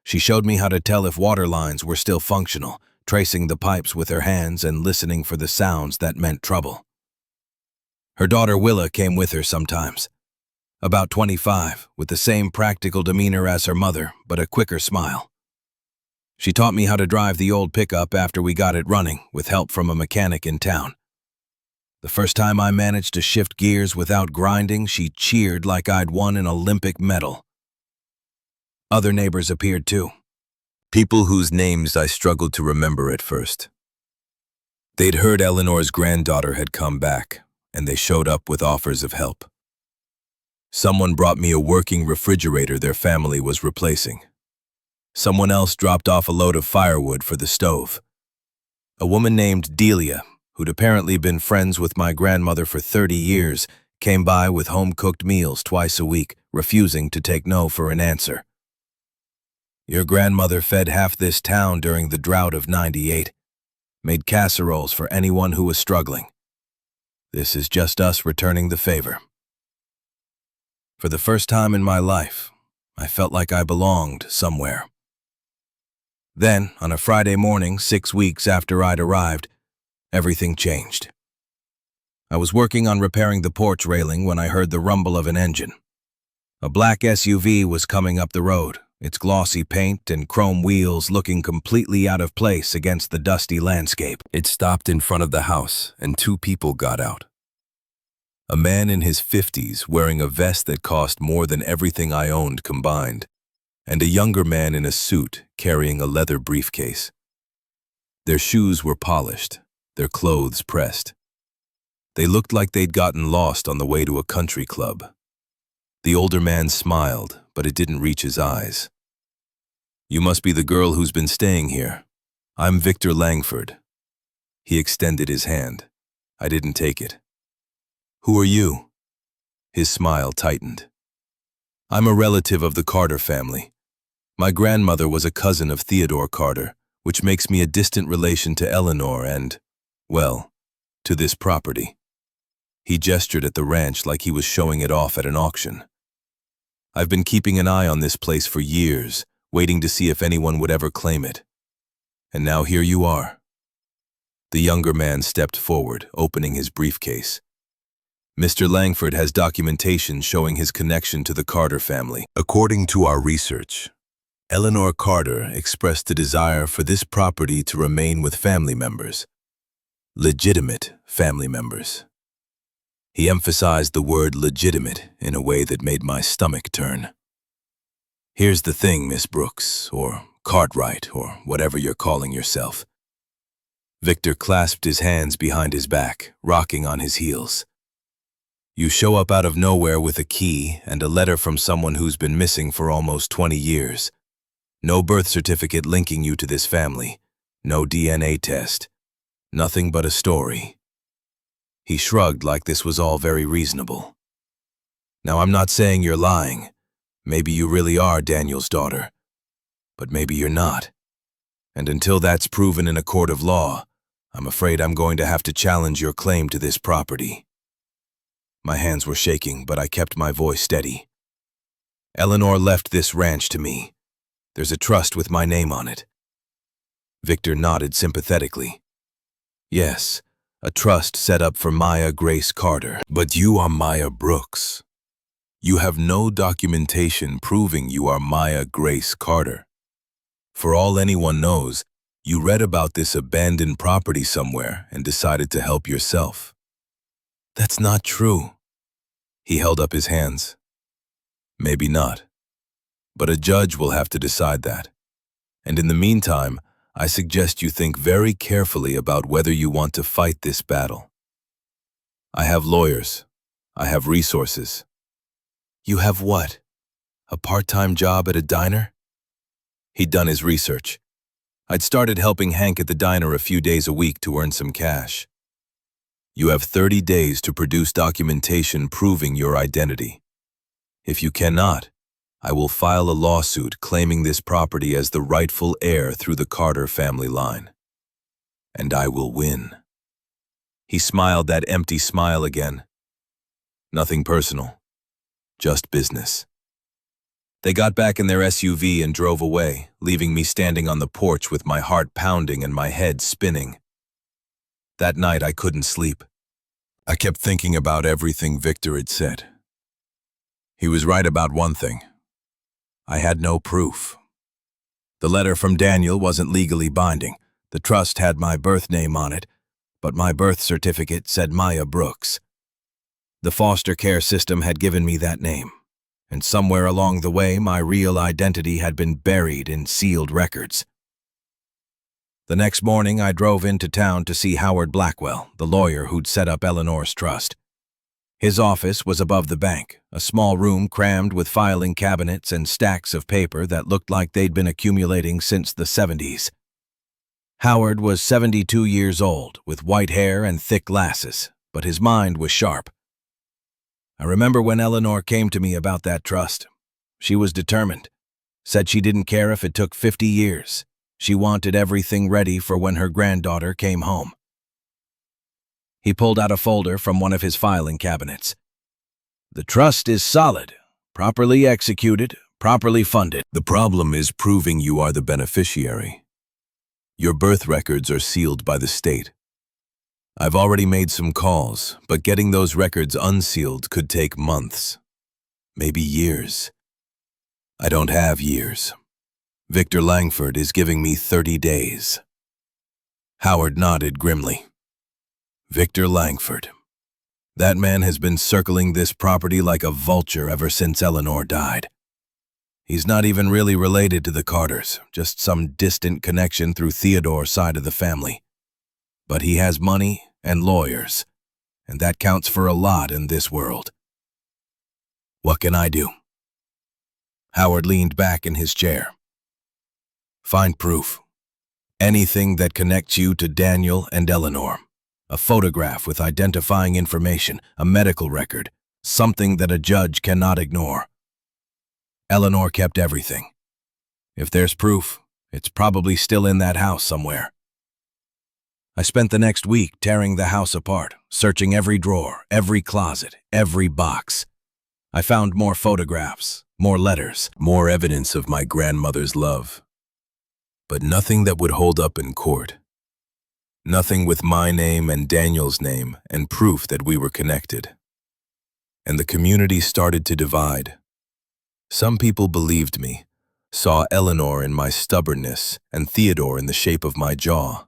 She showed me how to tell if water lines were still functional, tracing the pipes with her hands and listening for the sounds that meant trouble. Her daughter Willa came with her sometimes. About 25, with the same practical demeanor as her mother, but a quicker smile. She taught me how to drive the old pickup after we got it running, with help from a mechanic in town. The first time I managed to shift gears without grinding, she cheered like I'd won an Olympic medal. Other neighbors appeared too. People whose names I struggled to remember at first. They'd heard Eleanor's granddaughter had come back, and they showed up with offers of help. Someone brought me a working refrigerator their family was replacing. Someone else dropped off a load of firewood for the stove. A woman named Delia, who'd apparently been friends with my grandmother for 30 years, came by with home-cooked meals twice a week, refusing to take no for an answer. Your grandmother fed half this town during the drought of '98, made casseroles for anyone who was struggling. This is just us returning the favor. For the first time in my life, I felt like I belonged somewhere. Then, on a Friday morning, 6 weeks after I'd arrived, everything changed. I was working on repairing the porch railing when I heard the rumble of an engine. A black SUV was coming up the road, its glossy paint and chrome wheels looking completely out of place against the dusty landscape. It stopped in front of the house, and 2 people got out. A man in his 50s wearing a vest that cost more than everything I owned combined, and a younger man in a suit carrying a leather briefcase. Their shoes were polished, their clothes pressed. They looked like they'd gotten lost on the way to a country club. The older man smiled, but it didn't reach his eyes. "You must be the girl who's been staying here. I'm Victor Langford." He extended his hand. I didn't take it. "Who are you?" His smile tightened. "I'm a relative of the Carter family. My grandmother was a cousin of Theodore Carter, which makes me a distant relation to Eleanor and, well, to this property." He gestured at the ranch like he was showing it off at an auction. "I've been keeping an eye on this place for years, waiting to see if anyone would ever claim it. And now here you are." The younger man stepped forward, opening his briefcase. "Mr. Langford has documentation showing his connection to the Carter family. According to our research, Eleanor Carter expressed a desire for this property to remain with family members. Legitimate family members." He emphasized the word legitimate in a way that made my stomach turn. "Here's the thing, Miss Brooks, or Cartwright, or whatever you're calling yourself." Victor clasped his hands behind his back, rocking on his heels. "You show up out of nowhere with a key and a letter from someone who's been missing for almost 20 years. No birth certificate linking you to this family, no DNA test, nothing but a story." He shrugged like this was all very reasonable. "Now, I'm not saying you're lying. Maybe you really are Daniel's daughter, but maybe you're not. And until that's proven in a court of law, I'm afraid I'm going to have to challenge your claim to this property." My hands were shaking, but I kept my voice steady. "Eleanor left this ranch to me. There's a trust with my name on it." Victor nodded sympathetically. "Yes, a trust set up for Maya Grace Carter. But you are Maya Brooks. You have no documentation proving you are Maya Grace Carter. For all anyone knows, you read about this abandoned property somewhere and decided to help yourself." "That's not true." He held up his hands. "Maybe not. But a judge will have to decide that. And in the meantime, I suggest you think very carefully about whether you want to fight this battle. I have lawyers. I have resources." "You have what? A part-time job at a diner?" He'd done his research. I'd started helping Hank at the diner a few days a week to earn some cash. "You have 30 days to produce documentation proving your identity. If you cannot, I will file a lawsuit claiming this property as the rightful heir through the Carter family line. And I will win." He smiled that empty smile again. "Nothing personal, just business." They got back in their SUV and drove away, leaving me standing on the porch with my heart pounding and my head spinning. That night I couldn't sleep. I kept thinking about everything Victor had said. He was right about one thing. I had no proof. The letter from Daniel wasn't legally binding. The trust had my birth name on it, but my birth certificate said Maya Brooks. The foster care system had given me that name, and somewhere along the way my real identity had been buried in sealed records. The next morning I drove into town to see Howard Blackwell, the lawyer who'd set up Eleanor's trust. His office was above the bank, a small room crammed with filing cabinets and stacks of paper that looked like they'd been accumulating since the 70s. Howard was 72 years old, with white hair and thick glasses, but his mind was sharp. I remember when Eleanor came to me about that trust. She was determined, said she didn't care if it took 50 years. She wanted everything ready for when her granddaughter came home. He pulled out a folder from one of his filing cabinets. "The trust is solid, properly executed, properly funded. The problem is proving you are the beneficiary. Your birth records are sealed by the state. I've already made some calls, but getting those records unsealed could take months, maybe years. I don't have years. Victor Langford is giving me 30 days. Howard nodded grimly. Victor Langford. That man has been circling this property like a vulture ever since Eleanor died. He's not even really related to the Carters, just some distant connection through Theodore's side of the family. But he has money and lawyers, and that counts for a lot in this world. What can I do? Howard leaned back in his chair. Find proof. Anything that connects you to Daniel and Eleanor. A photograph with identifying information, a medical record, something that a judge cannot ignore. Eleanor kept everything. If there's proof, it's probably still in that house somewhere. I spent the next week tearing the house apart, searching every drawer, every closet, every box. I found more photographs, more letters, more evidence of my grandmother's love. But nothing that would hold up in court. Nothing with my name and Daniel's name and proof that we were connected. And the community started to divide. Some people believed me, saw Eleanor in my stubbornness and Theodore in the shape of my jaw.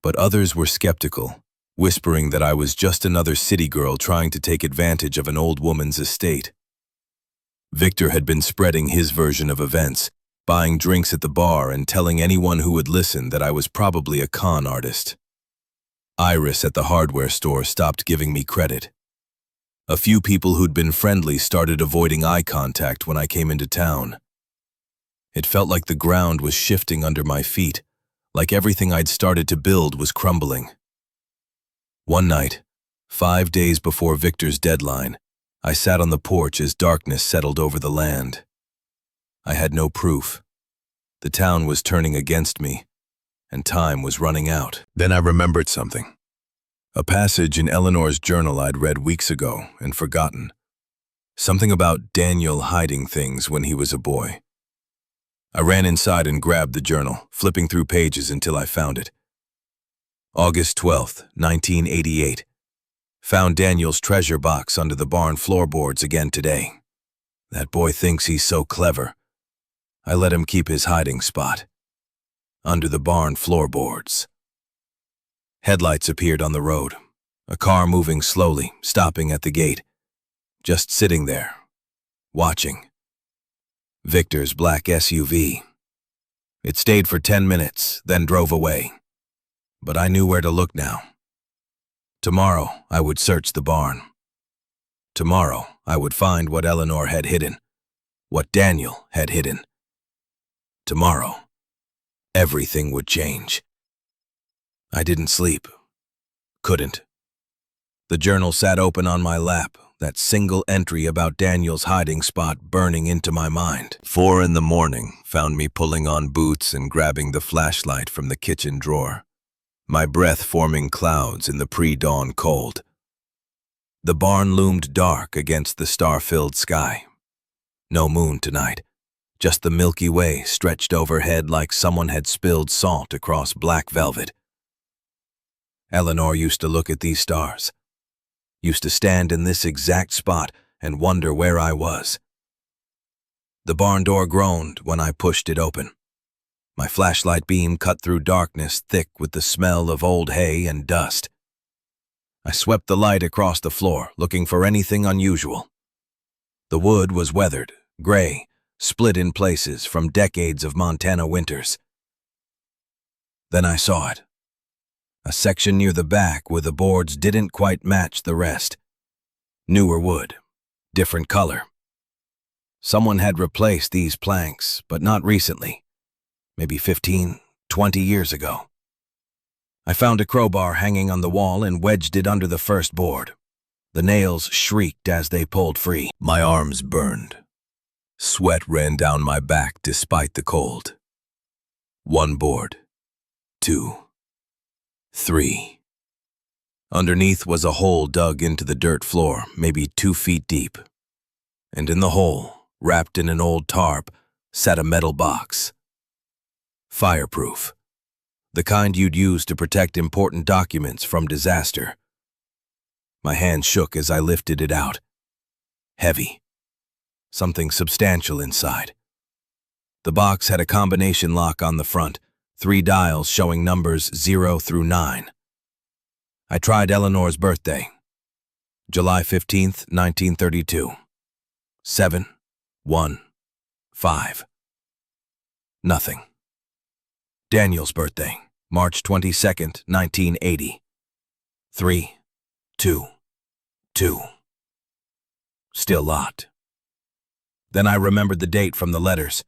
But others were skeptical, whispering that I was just another city girl trying to take advantage of an old woman's estate. Victor had been spreading his version of events, buying drinks at the bar and telling anyone who would listen that I was probably a con artist. Iris at the hardware store stopped giving me credit. A few people who'd been friendly started avoiding eye contact when I came into town. It felt like the ground was shifting under my feet, like everything I'd started to build was crumbling. One night, 5 days before Victor's deadline, I sat on the porch as darkness settled over the land. I had no proof. The town was turning against me, and time was running out. Then I remembered something. A passage in Eleanor's journal I'd read weeks ago and forgotten. Something about Daniel hiding things when he was a boy. I ran inside and grabbed the journal, flipping through pages until I found it. August 12th, 1988. Found Daniel's treasure box under the barn floorboards again today. That boy thinks he's so clever. I let him keep his hiding spot. Under the barn floorboards. Headlights appeared on the road. A car moving slowly, stopping at the gate. Just sitting there, watching. Victor's black SUV. It stayed for 10 minutes, then drove away. But I knew where to look now. Tomorrow, I would search the barn. Tomorrow, I would find what Eleanor had hidden, what Daniel had hidden. Tomorrow, everything would change. I didn't sleep. Couldn't. The journal sat open on my lap, that single entry about Daniel's hiding spot burning into my mind. 4 in the morning found me pulling on boots and grabbing the flashlight from the kitchen drawer, my breath forming clouds in the pre-dawn cold. The barn loomed dark against the star-filled sky. No moon tonight, just the Milky Way stretched overhead like someone had spilled salt across black velvet. Eleanor used to look at these stars, used to stand in this exact spot and wonder where I was. The barn door groaned when I pushed it open. My flashlight beam cut through darkness thick with the smell of old hay and dust. I swept the light across the floor, looking for anything unusual. The wood was weathered, gray, split in places from decades of Montana winters. Then I saw it. A section near the back where the boards didn't quite match the rest. Newer wood, different color. Someone had replaced these planks, but not recently. Maybe 15, 20 years ago. I found a crowbar hanging on the wall and wedged it under the first board. The nails shrieked as they pulled free. My arms burned. Sweat ran down my back despite the cold. 1 board. 2. 3. Underneath was a hole dug into the dirt floor, maybe 2 feet deep. And in the hole, wrapped in an old tarp, sat a metal box. Fireproof. The kind you'd use to protect important documents from disaster. My hand shook as I lifted it out. Heavy. Something substantial inside. The box had a combination lock on the front, 3 dials showing numbers 0 through 9. I tried Eleanor's birthday. July 15th, 1932. 7:15. Nothing. Daniel's birthday, March 22nd, 1980. 3:22. Still locked. Then I remembered the date from the letters.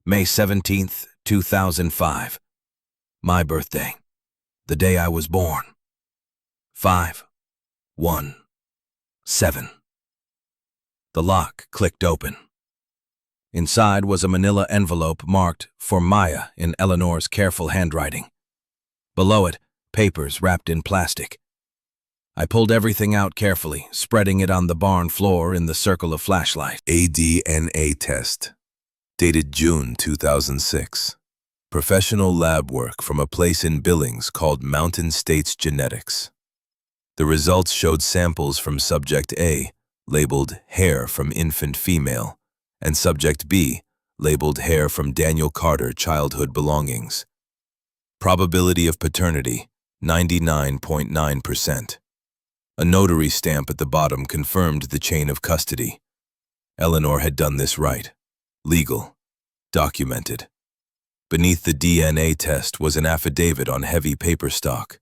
May 17th, 2005. My birthday. The day I was born. 5:17. The lock clicked open. Inside was a manila envelope marked "For Maya" in Eleanor's careful handwriting. Below it, papers wrapped in plastic. I pulled everything out carefully, spreading it on the barn floor in the circle of flashlight. A DNA test. Dated June 2006. Professional lab work from a place in Billings called Mountain States Genetics. The results showed samples from Subject A, labeled hair from infant female, and Subject B, labeled hair from Daniel Carter childhood belongings. Probability of paternity, 99.9%. A notary stamp at the bottom confirmed the chain of custody. Eleanor had done this right. Legal. Documented. Beneath the DNA test was an affidavit on heavy paper stock,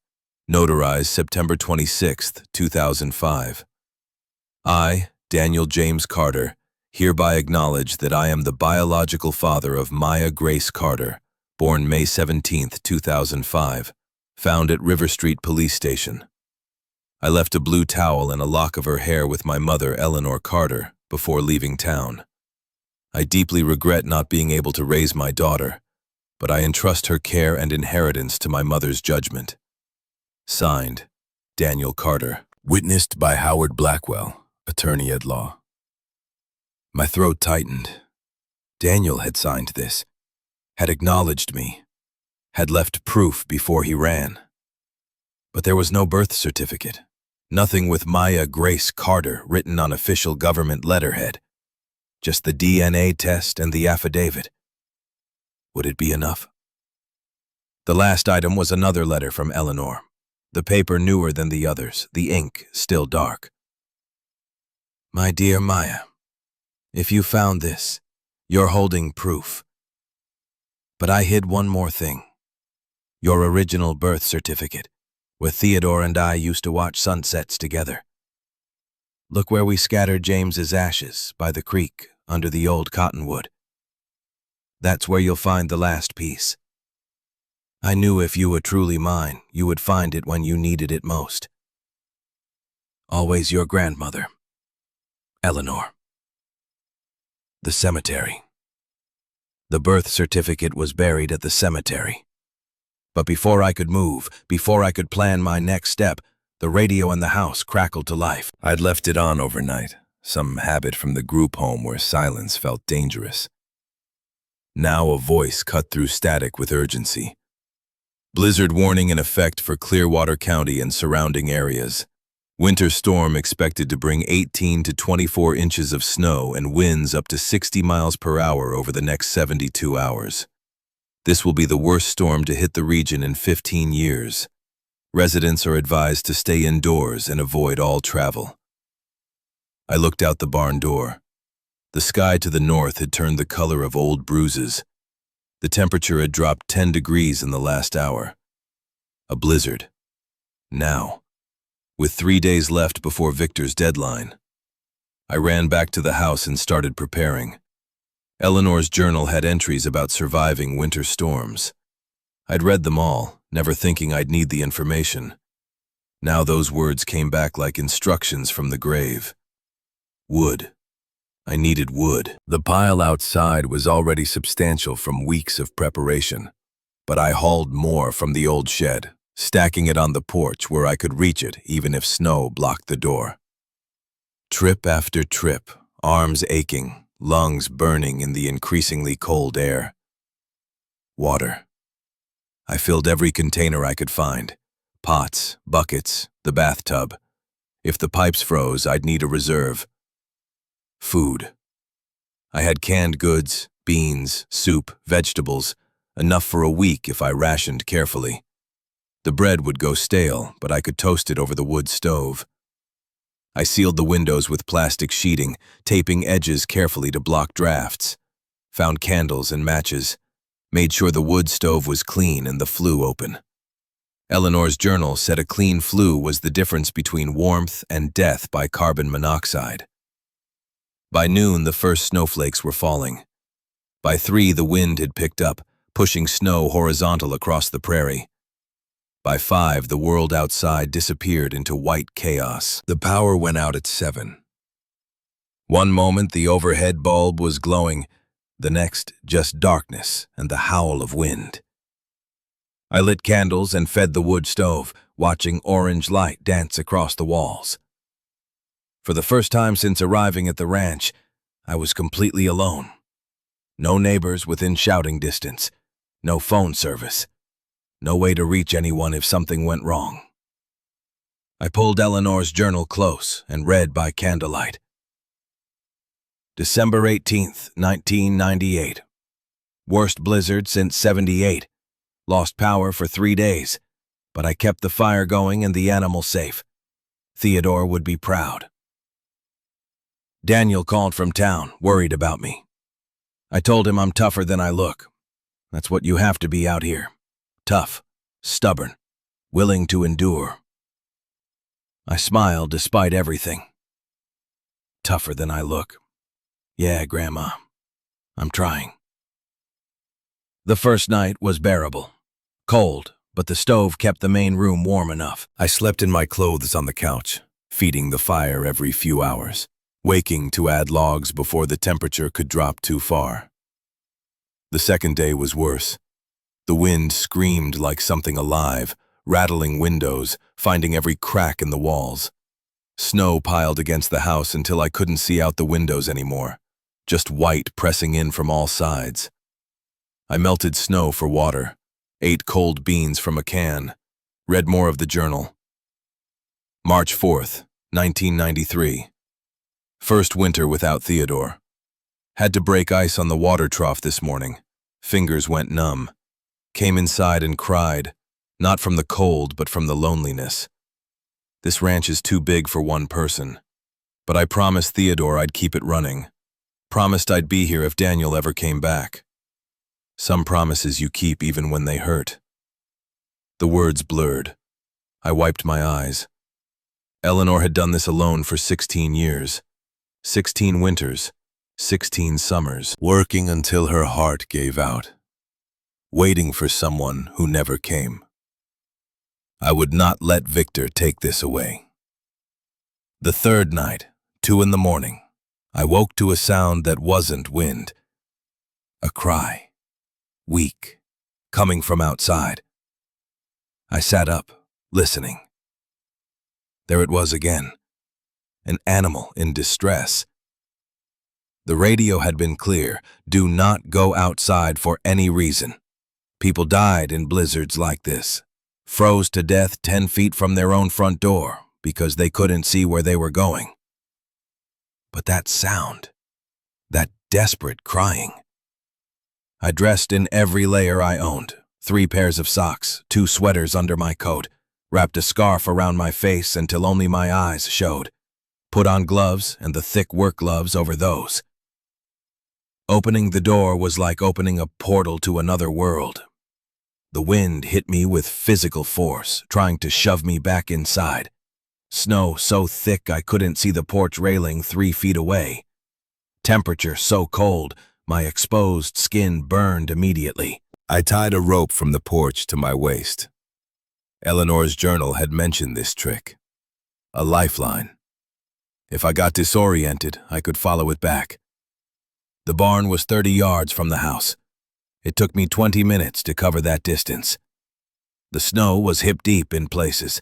notarized September 26, 2005. I, Daniel James Carter, hereby acknowledge that I am the biological father of Maya Grace Carter, born May 17, 2005, found at River Street Police Station. I left a blue towel and a lock of her hair with my mother, Eleanor Carter, before leaving town. I deeply regret not being able to raise my daughter, but I entrust her care and inheritance to my mother's judgment. Signed, Daniel Carter. Witnessed by Howard Blackwell, attorney at law. My throat tightened. Daniel had signed this, had acknowledged me, had left proof before he ran. But there was no birth certificate, nothing with Maya Grace Carter written on official government letterhead, just the DNA test and the affidavit. Would it be enough? The last item was another letter from Eleanor, the paper newer than the others, the ink still dark. My dear Maya, if you found this, you're holding proof. But I hid one more thing. Your original birth certificate, where Theodore and I used to watch sunsets together. Look where we scattered James's ashes, by the creek, under the old cottonwood. That's where you'll find the last piece. I knew if you were truly mine, you would find it when you needed it most. Always your grandmother, Eleanor. The cemetery. The birth certificate was buried at the cemetery. But before I could move, before I could plan my next step, the radio in the house crackled to life. I'd left it on overnight, some habit from the group home where silence felt dangerous. Now a voice cut through static with urgency. Blizzard warning in effect for Clearwater County and surrounding areas. Winter storm expected to bring 18 to 24 inches of snow and winds up to 60 miles per hour over the next 72 hours. This will be the worst storm to hit the region in 15 years. Residents are advised to stay indoors and avoid all travel. I looked out the barn door. The sky to the north had turned the color of old bruises. The temperature had dropped 10 degrees in the last hour. A blizzard. Now, with 3 days left before Victor's deadline, I ran back to the house and started preparing. Eleanor's journal had entries about surviving winter storms. I'd read them all, never thinking I'd need the information. Now those words came back like instructions from the grave. Wood. I needed wood. The pile outside was already substantial from weeks of preparation, but I hauled more from the old shed, stacking it on the porch where I could reach it even if snow blocked the door. Trip after trip, arms aching, lungs burning in the increasingly cold air. Water. I filled every container I could find. Pots, buckets, the bathtub. If the pipes froze, I'd need a reserve. Food. I had canned goods, beans, soup, vegetables, enough for a week if I rationed carefully. The bread would go stale, but I could toast it over the wood stove. I sealed the windows with plastic sheeting, taping edges carefully to block drafts. Found candles and matches. Made sure the wood stove was clean and the flue open. Eleanor's journal said a clean flue was the difference between warmth and death by carbon monoxide. By noon, the first snowflakes were falling. By 3, the wind had picked up, pushing snow horizontal across the prairie. By 5, the world outside disappeared into white chaos. The power went out at 7. One moment, the overhead bulb was glowing. The next, just darkness and the howl of wind. I lit candles and fed the wood stove, watching orange light dance across the walls. For the first time since arriving at the ranch, I was completely alone. No neighbors within shouting distance, no phone service, no way to reach anyone if something went wrong. I pulled Eleanor's journal close and read by candlelight. December 18th, 1998. Worst blizzard since '78. Lost power for 3 days, but I kept the fire going and the animal safe. Theodore would be proud. Daniel called from town, worried about me. I told him I'm tougher than I look. That's what you have to be out here. Tough, stubborn, willing to endure. I smiled despite everything. Tougher than I look. Yeah, Grandma, I'm trying. The first night was bearable. Cold, but the stove kept the main room warm enough. I slept in my clothes on the couch, feeding the fire every few hours, waking to add logs before the temperature could drop too far. The second day was worse. The wind screamed like something alive, rattling windows, finding every crack in the walls. Snow piled against the house until I couldn't see out the windows anymore, just white pressing in from all sides. I melted snow for water, ate cold beans from a can, read more of the journal. March 4th, 1993. First winter without Theodore. Had to break ice on the water trough this morning. Fingers went numb. Came inside and cried, not from the cold but from the loneliness. This ranch is too big for one person. But I promised Theodore I'd keep it running. Promised I'd be here if Daniel ever came back. Some promises you keep even when they hurt. The words blurred. I wiped my eyes. Eleanor had done this alone for 16 years. 16 winters, 16 summers, working until her heart gave out, waiting for someone who never came. I would not let Victor take this away. The third night, 2 in the morning, I woke to a sound that wasn't wind. A cry, weak, coming from outside. I sat up, listening. There it was again, an animal in distress. The radio had been clear, do not go outside for any reason. People died in blizzards like this, froze to death 10 feet from their own front door because they couldn't see where they were going. But that sound, that desperate crying. I dressed in every layer I owned, 3 pairs of socks, 2 sweaters under my coat, wrapped a scarf around my face until only my eyes showed, put on gloves and the thick work gloves over those. Opening the door was like opening a portal to another world. The wind hit me with physical force, trying to shove me back inside. Snow so thick I couldn't see the porch railing 3 feet away. Temperature so cold, my exposed skin burned immediately. I tied a rope from the porch to my waist. Eleanor's journal had mentioned this trick. A lifeline. If I got disoriented, I could follow it back. The barn was 30 yards from the house. It took me 20 minutes to cover that distance. The snow was hip-deep in places.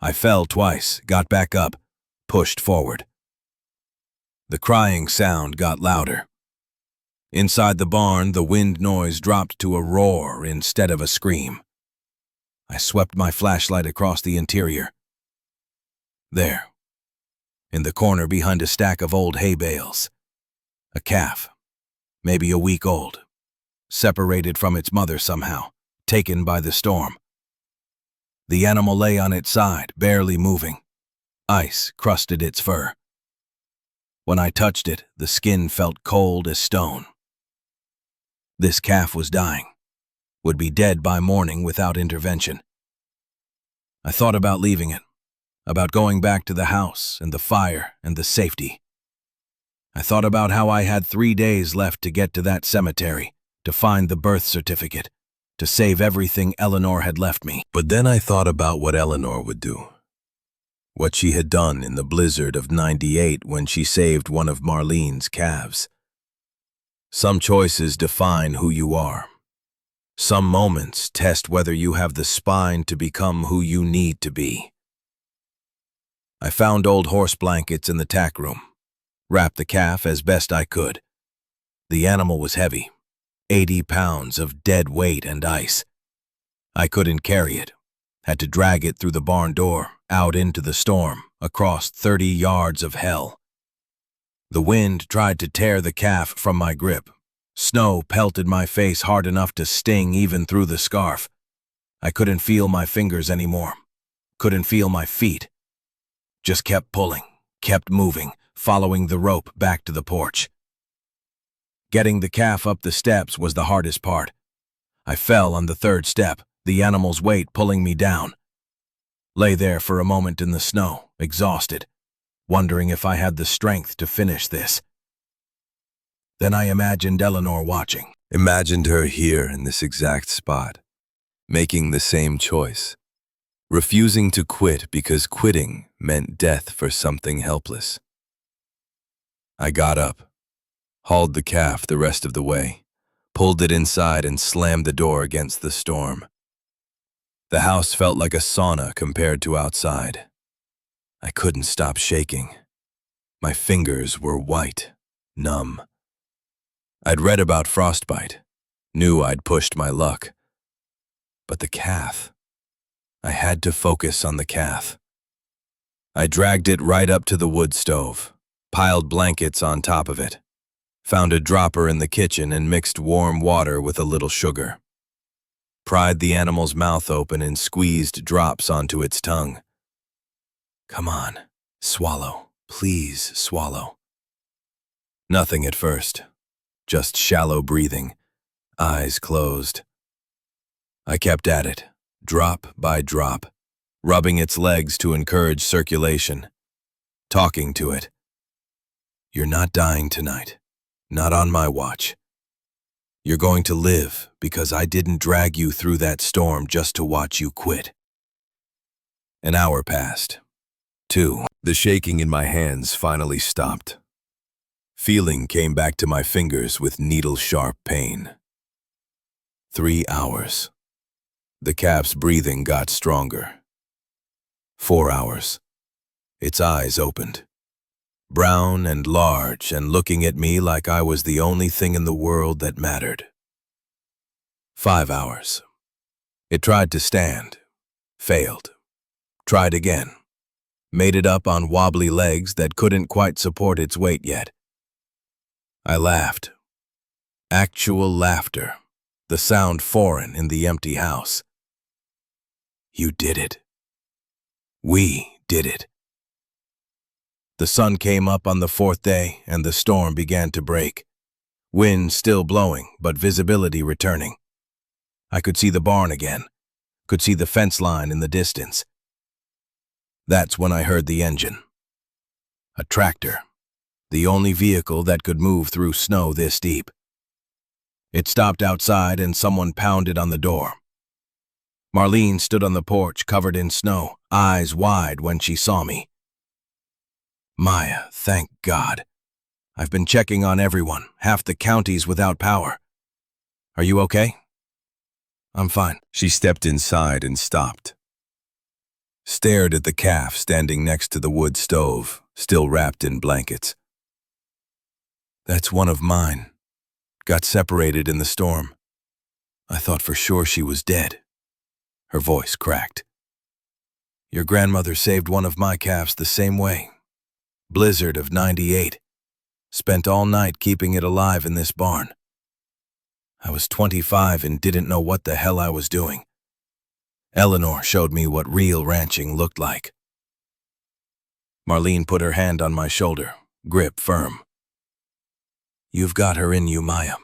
I fell twice, got back up, pushed forward. The crying sound got louder. Inside the barn, the wind noise dropped to a roar instead of a scream. I swept my flashlight across the interior. There, in the corner behind a stack of old hay bales, a calf, maybe a week old, separated from its mother somehow, taken by the storm. The animal lay on its side, barely moving. Ice crusted its fur. When I touched it, the skin felt cold as stone. This calf was dying, would be dead by morning without intervention. I thought about leaving it, about going back to the house and the fire and the safety. I thought about how I had 3 days left to get to that cemetery, to find the birth certificate, to save everything Eleanor had left me. But then I thought about what Eleanor would do. What she had done in the blizzard of '98 when she saved one of Marlene's calves. Some choices define who you are. Some moments test whether you have the spine to become who you need to be. I found old horse blankets in the tack room, wrapped the calf as best I could. The animal was heavy, 80 pounds of dead weight and ice. I couldn't carry it, had to drag it through the barn door, out into the storm, across 30 yards of hell. The wind tried to tear the calf from my grip. Snow pelted my face hard enough to sting even through the scarf. I couldn't feel my fingers anymore, couldn't feel my feet. Just kept pulling, kept moving, following the rope back to the porch. Getting the calf up the steps was the hardest part. I fell on the 3rd step, the animal's weight pulling me down. Lay there for a moment in the snow, exhausted, wondering if I had the strength to finish this. Then I imagined Eleanor watching. Imagined her here in this exact spot, making the same choice, refusing to quit because quitting meant death for something helpless. I got up, hauled the calf the rest of the way, pulled it inside and slammed the door against the storm. The house felt like a sauna compared to outside. I couldn't stop shaking. My fingers were white, numb. I'd read about frostbite, knew I'd pushed my luck. But the calf, I had to focus on the calf. I dragged it right up to the wood stove, piled blankets on top of it, found a dropper in the kitchen and mixed warm water with a little sugar. Pried the animal's mouth open and squeezed drops onto its tongue. Come on, swallow, please swallow. Nothing at first, just shallow breathing, eyes closed. I kept at it, drop by drop, rubbing its legs to encourage circulation, talking to it. You're not dying tonight, not on my watch. You're going to live because I didn't drag you through that storm just to watch you quit. An hour passed. 2. The shaking in my hands finally stopped. Feeling came back to my fingers with needle-sharp pain. 3 hours. The calf's breathing got stronger. 4 hours. Its eyes opened. Brown and large and looking at me like I was the only thing in the world that mattered. 5 hours. It tried to stand, failed, tried again, made it up on wobbly legs that couldn't quite support its weight yet. I laughed. Actual laughter, the sound foreign in the empty house. You did it. We did it. The sun came up on the 4th day and the storm began to break. Wind still blowing, but visibility returning. I could see the barn again, could see the fence line in the distance. That's when I heard the engine. A tractor, the only vehicle that could move through snow this deep. It stopped outside and someone pounded on the door. Marlene stood on the porch covered in snow, eyes wide when she saw me. Maya, thank God. I've been checking on everyone, half the county's without power. Are you okay? I'm fine. She stepped inside and stopped. Stared at the calf standing next to the wood stove, still wrapped in blankets. That's one of mine. Got separated in the storm. I thought for sure she was dead. Her voice cracked. Your grandmother saved one of my calves the same way. Blizzard of '98. Spent all night keeping it alive in this barn. I was 25 and didn't know what the hell I was doing. Eleanor showed me what real ranching looked like. Marlene put her hand on my shoulder, grip firm. You've got her in you, Maya.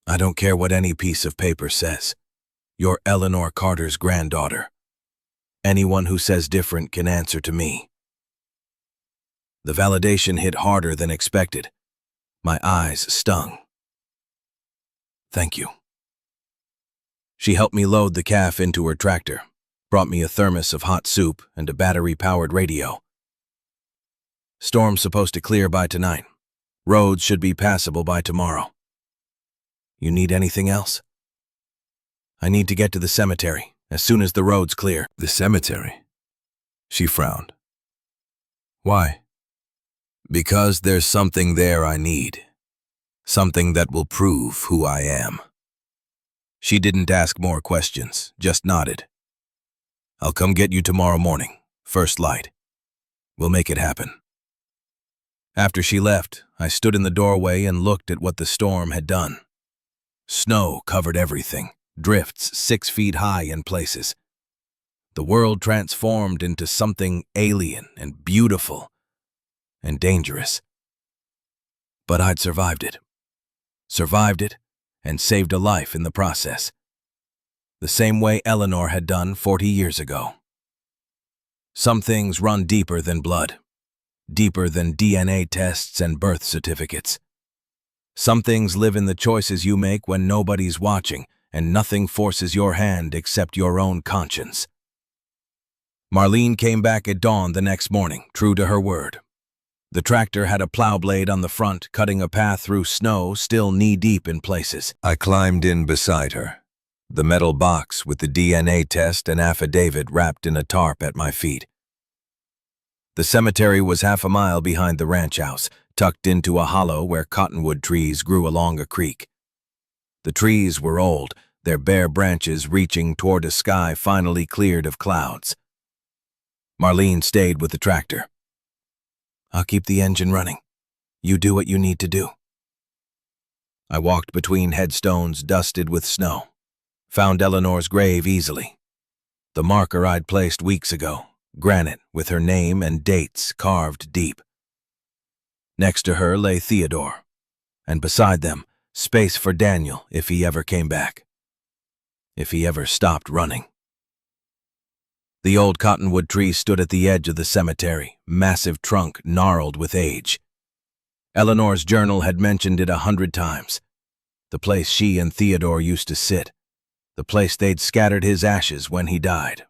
I don't care what any piece of paper says. You're Eleanor Carter's granddaughter. Anyone who says different can answer to me. The validation hit harder than expected. My eyes stung. Thank you. She helped me load the calf into her tractor, brought me a thermos of hot soup and a battery-powered radio. Storm's supposed to clear by tonight. Roads should be passable by tomorrow. You need anything else? I need to get to the cemetery as soon as the road's clear. The cemetery? She frowned. Why? Because there's something there I need. Something that will prove who I am. She didn't ask more questions, just nodded. I'll come get you tomorrow morning, first light. We'll make it happen. After she left, I stood in the doorway and looked at what the storm had done. Snow covered everything, drifts 6 feet high in places. The world transformed into something alien and beautiful and dangerous. But I'd survived it. Survived it and saved a life in the process. The same way Eleanor had done 40 years ago. Some things run deeper than blood, deeper than DNA tests and birth certificates. Some things live in the choices you make when nobody's watching and nothing forces your hand except your own conscience. Marlene came back at dawn the next morning, true to her word. The tractor had a plow blade on the front, cutting a path through snow still knee-deep in places. I climbed in beside her, the metal box with the DNA test and affidavit wrapped in a tarp at my feet. The cemetery was half a mile behind the ranch house, tucked into a hollow where cottonwood trees grew along a creek. The trees were old, their bare branches reaching toward a sky finally cleared of clouds. Marlene stayed with the tractor. I'll keep the engine running. You do what you need to do. I walked between headstones dusted with snow, found Eleanor's grave easily. The marker I'd placed weeks ago, granite with her name and dates carved deep. Next to her lay Theodore, and beside them, space for Daniel if he ever came back. If he ever stopped running. The old cottonwood tree stood at the edge of the cemetery, massive trunk gnarled with age. Eleanor's journal had mentioned it 100 times. The place she and Theodore used to sit. The place they'd scattered his ashes when he died.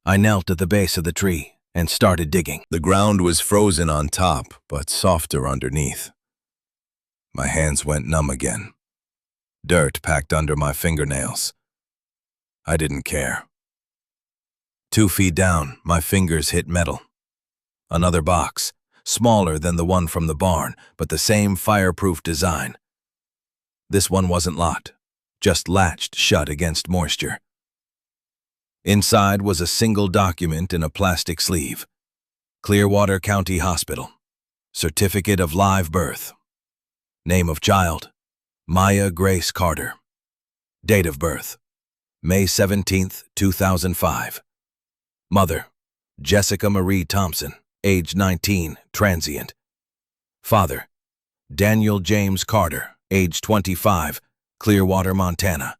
I knelt at the base of the tree and started digging. The ground was frozen on top, but softer underneath. My hands went numb again. Dirt packed under my fingernails. I didn't care. 2 feet down, my fingers hit metal. Another box, smaller than the one from the barn, but the same fireproof design. This one wasn't locked, just latched shut against moisture. Inside was a single document in a plastic sleeve. Clearwater County Hospital. Certificate of live birth. Name of child, Maya Grace Carter. Date of birth, May 17, 2005. Mother, Jessica Marie Thompson, age 19, transient. Father, Daniel James Carter, age 25, Clearwater, Montana.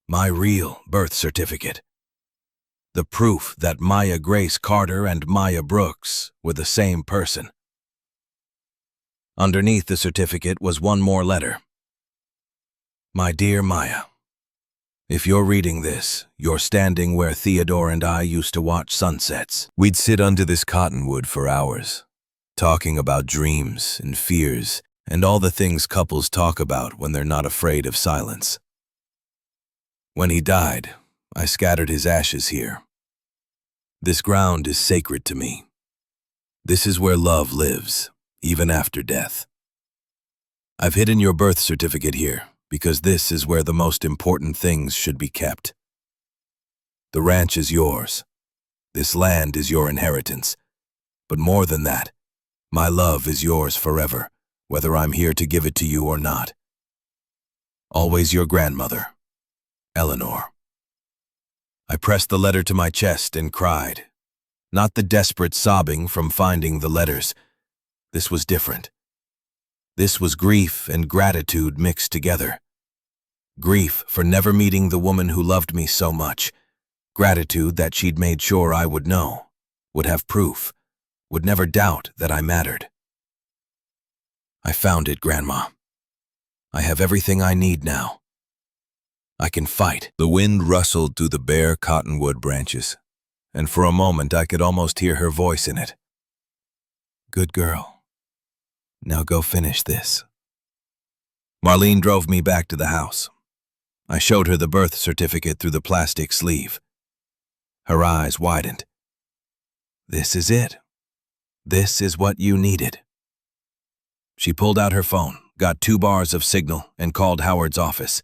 My real birth certificate. The proof that Maya Grace Carter and Maya Brooks were the same person. Underneath the certificate was one more letter. My dear Maya, if you're reading this, you're standing where Theodore and I used to watch sunsets. We'd sit under this cottonwood for hours, talking about dreams and fears and all the things couples talk about when they're not afraid of silence. When he died, I scattered his ashes here. This ground is sacred to me. This is where love lives, even after death. I've hidden your birth certificate here, because this is where the most important things should be kept. The ranch is yours. This land is your inheritance. But more than that, my love is yours forever, whether I'm here to give it to you or not. Always your grandmother, Eleanor. I pressed the letter to my chest and cried. not the desperate sobbing from finding the letters. This was different. This was grief and gratitude mixed together. Grief for never meeting the woman who loved me so much. Gratitude that she'd made sure I would know, would have proof, would never doubt that I mattered. I found it, Grandma. I have everything I need now. I can fight. The wind rustled through the bare cottonwood branches, and for a moment I could almost hear her voice in it. Good girl. Now go finish this. Marlene drove me back to the house. I showed her the birth certificate through the plastic sleeve. Her eyes widened. This is it. This is what you needed. She pulled out her phone, got 2 bars of signal, and called Howard's office.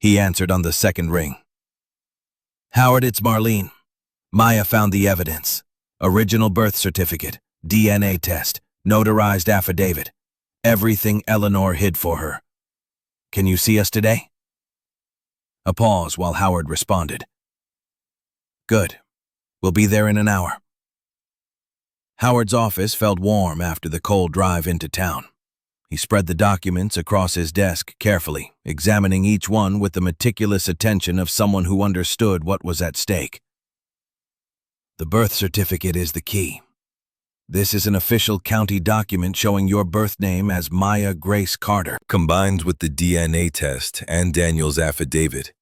He answered on the second ring. Howard, it's Marlene. Maya found the evidence. Original birth certificate, DNA test, notarized affidavit. Everything Eleanor hid for her. Can you see us today? A pause while Howard responded. Good. We'll be there in an hour. Howard's office felt warm after the cold drive into town. He spread the documents across his desk carefully, examining each one with the meticulous attention of someone who understood what was at stake. The birth certificate is the key. This is an official county document showing your birth name as Maya Grace Carter. Combined with the DNA test and Daniel's affidavit,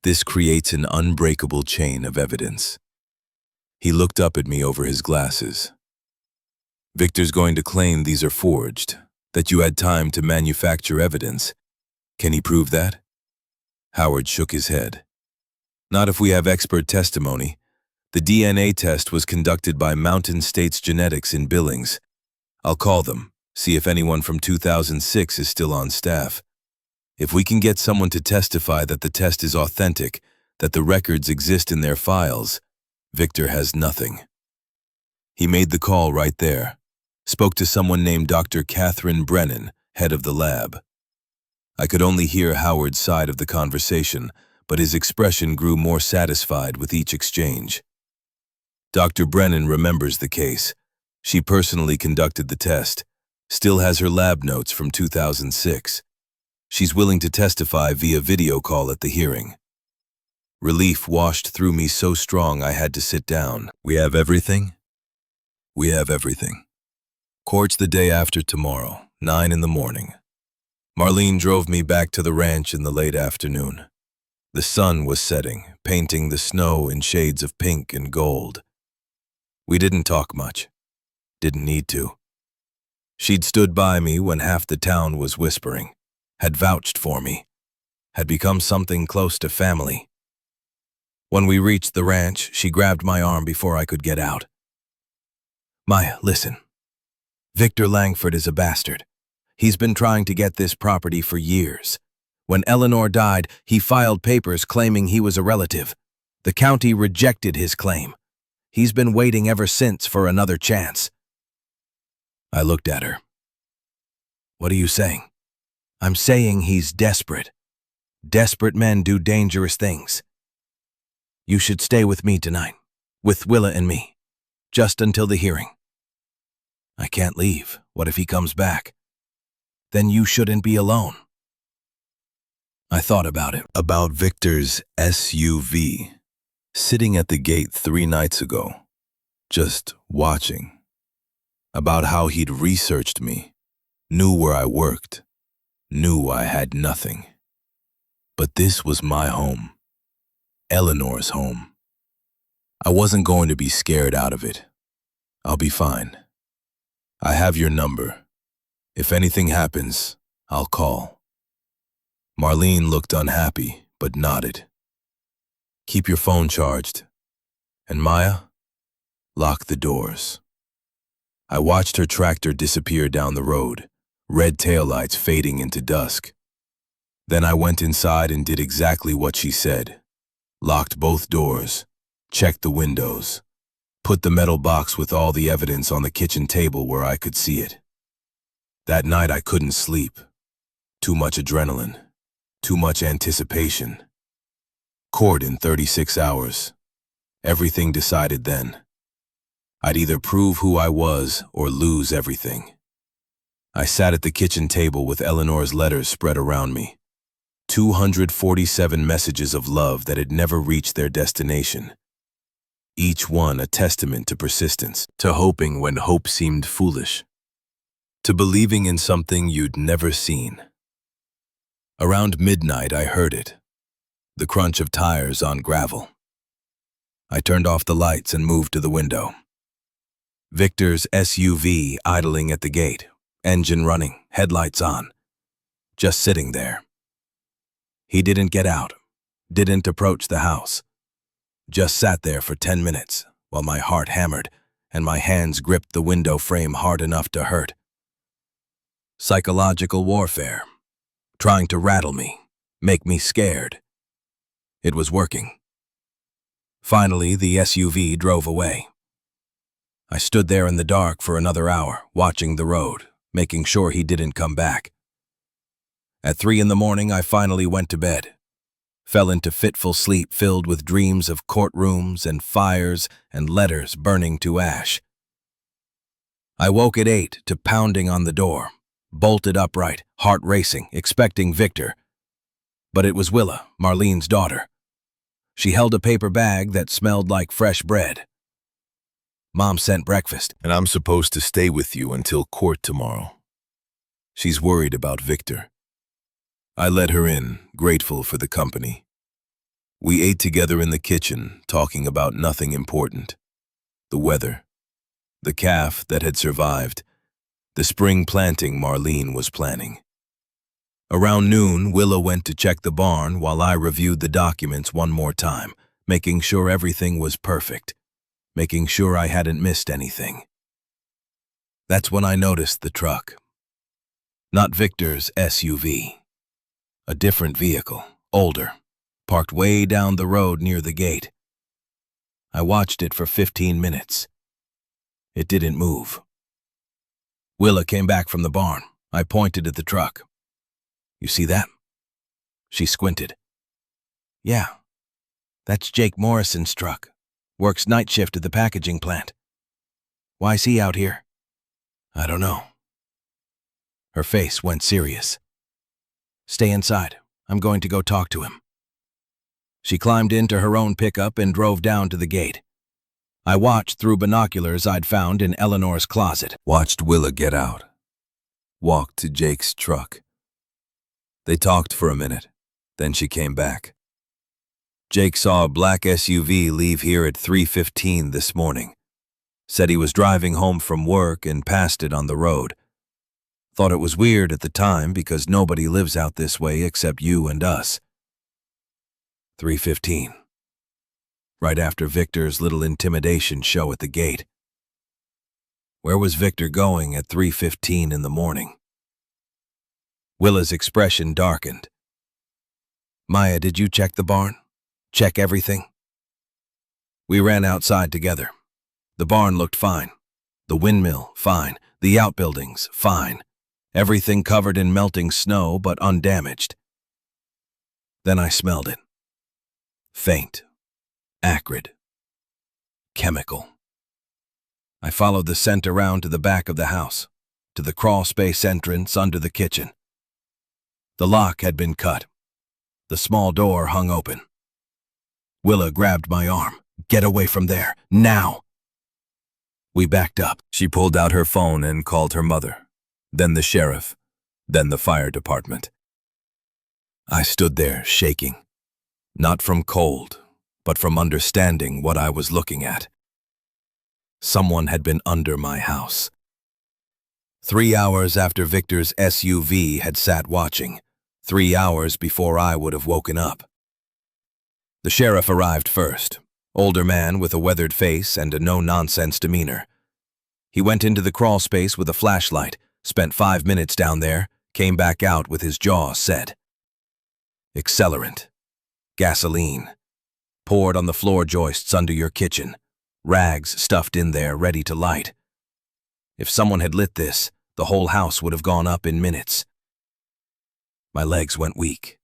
this creates an unbreakable chain of evidence. He looked up at me over his glasses. Victor's going to claim these are forged, that you had time to manufacture evidence. Can he prove that? Howard shook his head. Not if we have expert testimony. The DNA test was conducted by Mountain States Genetics in Billings. I'll call them, see if anyone from 2006 is still on staff. If we can get someone to testify that the test is authentic, that the records exist in their files, Victor has nothing. He made the call right there. Spoke to someone named Dr. Catherine Brennan, head of the lab. I could only hear Howard's side of the conversation, but his expression grew more satisfied with each exchange. Dr. Brennan remembers the case. She personally conducted the test, still has her lab notes from 2006. She's willing to testify via video call at the hearing. Relief washed through me so strong I had to sit down. We have everything? We have everything. Court's the day after tomorrow, 9 in the morning. Marlene drove me back to the ranch in the late afternoon. The sun was setting, painting the snow in shades of pink and gold. We didn't talk much. Didn't need to. She'd stood by me when half the town was whispering, had vouched for me, had become something close to family. When we reached the ranch, she grabbed my arm before I could get out. Maya, listen. Victor Langford is a bastard. He's been trying to get this property for years. When Eleanor died, he filed papers claiming he was a relative. The county rejected his claim. He's been waiting ever since for another chance. I looked at her. What are you saying? I'm saying he's desperate. Desperate men do dangerous things. You should stay with me tonight, with Willa and me, just until the hearing. I can't leave. What if he comes back? Then you shouldn't be alone. I thought about it. About Victor's SUV, sitting at the gate 3 nights ago, just watching. About how he'd researched me, knew where I worked, knew I had nothing. But this was my home, Eleanor's home. I wasn't going to be scared out of it. I'll be fine. I have your number. If anything happens, I'll call. Marlene looked unhappy, but nodded. Keep your phone charged. And Maya, lock the doors. I watched her tractor disappear down the road, red taillights fading into dusk. Then I went inside and did exactly what she said. Locked both doors, checked the windows, put the metal box with all the evidence on the kitchen table where I could see it. That night I couldn't sleep. Too much adrenaline, too much anticipation. Court in 36 hours. Everything decided then. I'd either prove who I was or lose everything. I sat at the kitchen table with Eleanor's letters spread around me. 247 messages of love that had never reached their destination. Each one a testament to persistence, to hoping when hope seemed foolish, to believing in something you'd never seen. Around midnight, I heard it, the crunch of tires on gravel. I turned off the lights and moved to the window. Victor's SUV idling at the gate, engine running, headlights on, just sitting there. He didn't get out, didn't approach the house. Just sat there for 10 minutes while my heart hammered and my hands gripped the window frame hard enough to hurt. Psychological warfare, trying to rattle me, make me scared. It was working. Finally, the SUV drove away. I stood there in the dark for another hour, watching the road, making sure he didn't come back. At 3 a.m, I finally went to bed. Fell into fitful sleep filled with dreams of courtrooms and fires and letters burning to ash. I woke at 8 to pounding on the door, bolted upright, heart racing, expecting Victor. But it was Willa, Marlene's daughter. She held a paper bag that smelled like fresh bread. Mom sent breakfast. And I'm supposed to stay with you until court tomorrow. She's worried about Victor. I let her in, grateful for the company. We ate together in the kitchen, talking about nothing important. The weather, the calf that had survived, the spring planting Marlene was planning. Around noon, Willa went to check the barn while I reviewed the documents one more time, making sure everything was perfect, making sure I hadn't missed anything. That's when I noticed the truck. Not Victor's SUV. A different vehicle, older, parked way down the road near the gate. I watched it for 15 minutes. It didn't move. Willa came back from the barn. I pointed at the truck. You see that? She squinted. Yeah, that's Jake Morrison's truck. Works night shift at the packaging plant. Why's he out here? I don't know. Her face went serious. Stay inside. I'm going to go talk to him. She climbed into her own pickup and drove down to the gate. I watched through binoculars I'd found in Eleanor's closet. Watched Willa get out. Walked to Jake's truck. They talked for a minute. Then she came back. Jake saw a black SUV leave here at 3:15 this morning. Said he was driving home from work and passed it on the road. Thought it was weird at the time because nobody lives out this way except you and us. 3:15. Right after Victor's little intimidation show at the gate. Where was Victor going at 3:15 in the morning? Willa's expression darkened. Maya, did you check the barn? Check everything? We ran outside together. The barn looked fine. The windmill, fine. The outbuildings, fine. Everything covered in melting snow but undamaged. Then I smelled it. Faint. Acrid. Chemical. I followed the scent around to the back of the house, to the crawl space entrance under the kitchen. The lock had been cut. The small door hung open. Willa grabbed my arm. Get away from there, now! We backed up. She pulled out her phone and called her mother, then the sheriff, then the fire department. I stood there shaking, not from cold, but from understanding what I was looking at. Someone had been under my house. 3 hours after Victor's SUV had sat watching, 3 hours before I would have woken up. The sheriff arrived first, older man with a weathered face and a no-nonsense demeanor. He went into the crawl space with a flashlight, spent 5 minutes down there, came back out with his jaw set. Accelerant. Gasoline. Poured on the floor joists under your kitchen. Rags stuffed in there ready to light. If someone had lit this, the whole house would have gone up in minutes. My legs went weak.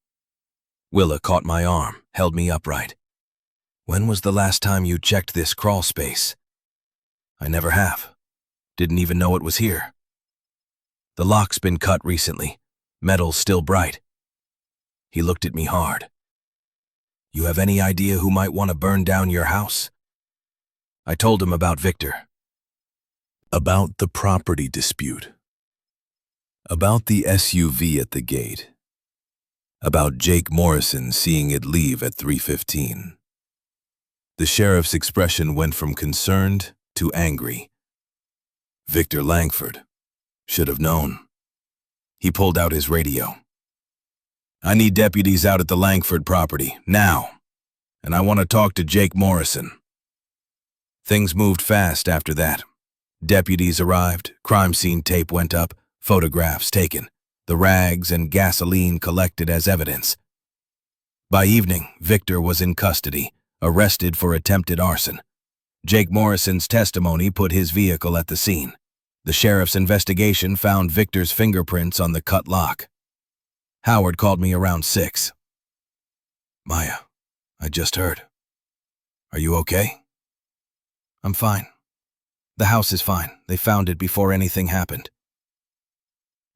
Willa caught my arm, held me upright. When was the last time you checked this crawl space? I never have. Didn't even know it was here. The lock's been cut recently. Metal's still bright. He looked at me hard. You have any idea who might want to burn down your house? I told him about Victor. About the property dispute. About the SUV at the gate. About Jake Morrison seeing it leave at 3:15. The sheriff's expression went from concerned to angry. Victor Langford. Should have known. He pulled out his radio. I need deputies out at the Langford property, now. And I want to talk to Jake Morrison. Things moved fast after that. Deputies arrived, crime scene tape went up, photographs taken, the rags and gasoline collected as evidence. By evening, Victor was in custody, arrested for attempted arson. Jake Morrison's testimony put his vehicle at the scene. The sheriff's investigation found Victor's fingerprints on the cut lock. Howard called me around 6. Maya, I just heard. Are you okay? I'm fine. The house is fine. They found it before anything happened.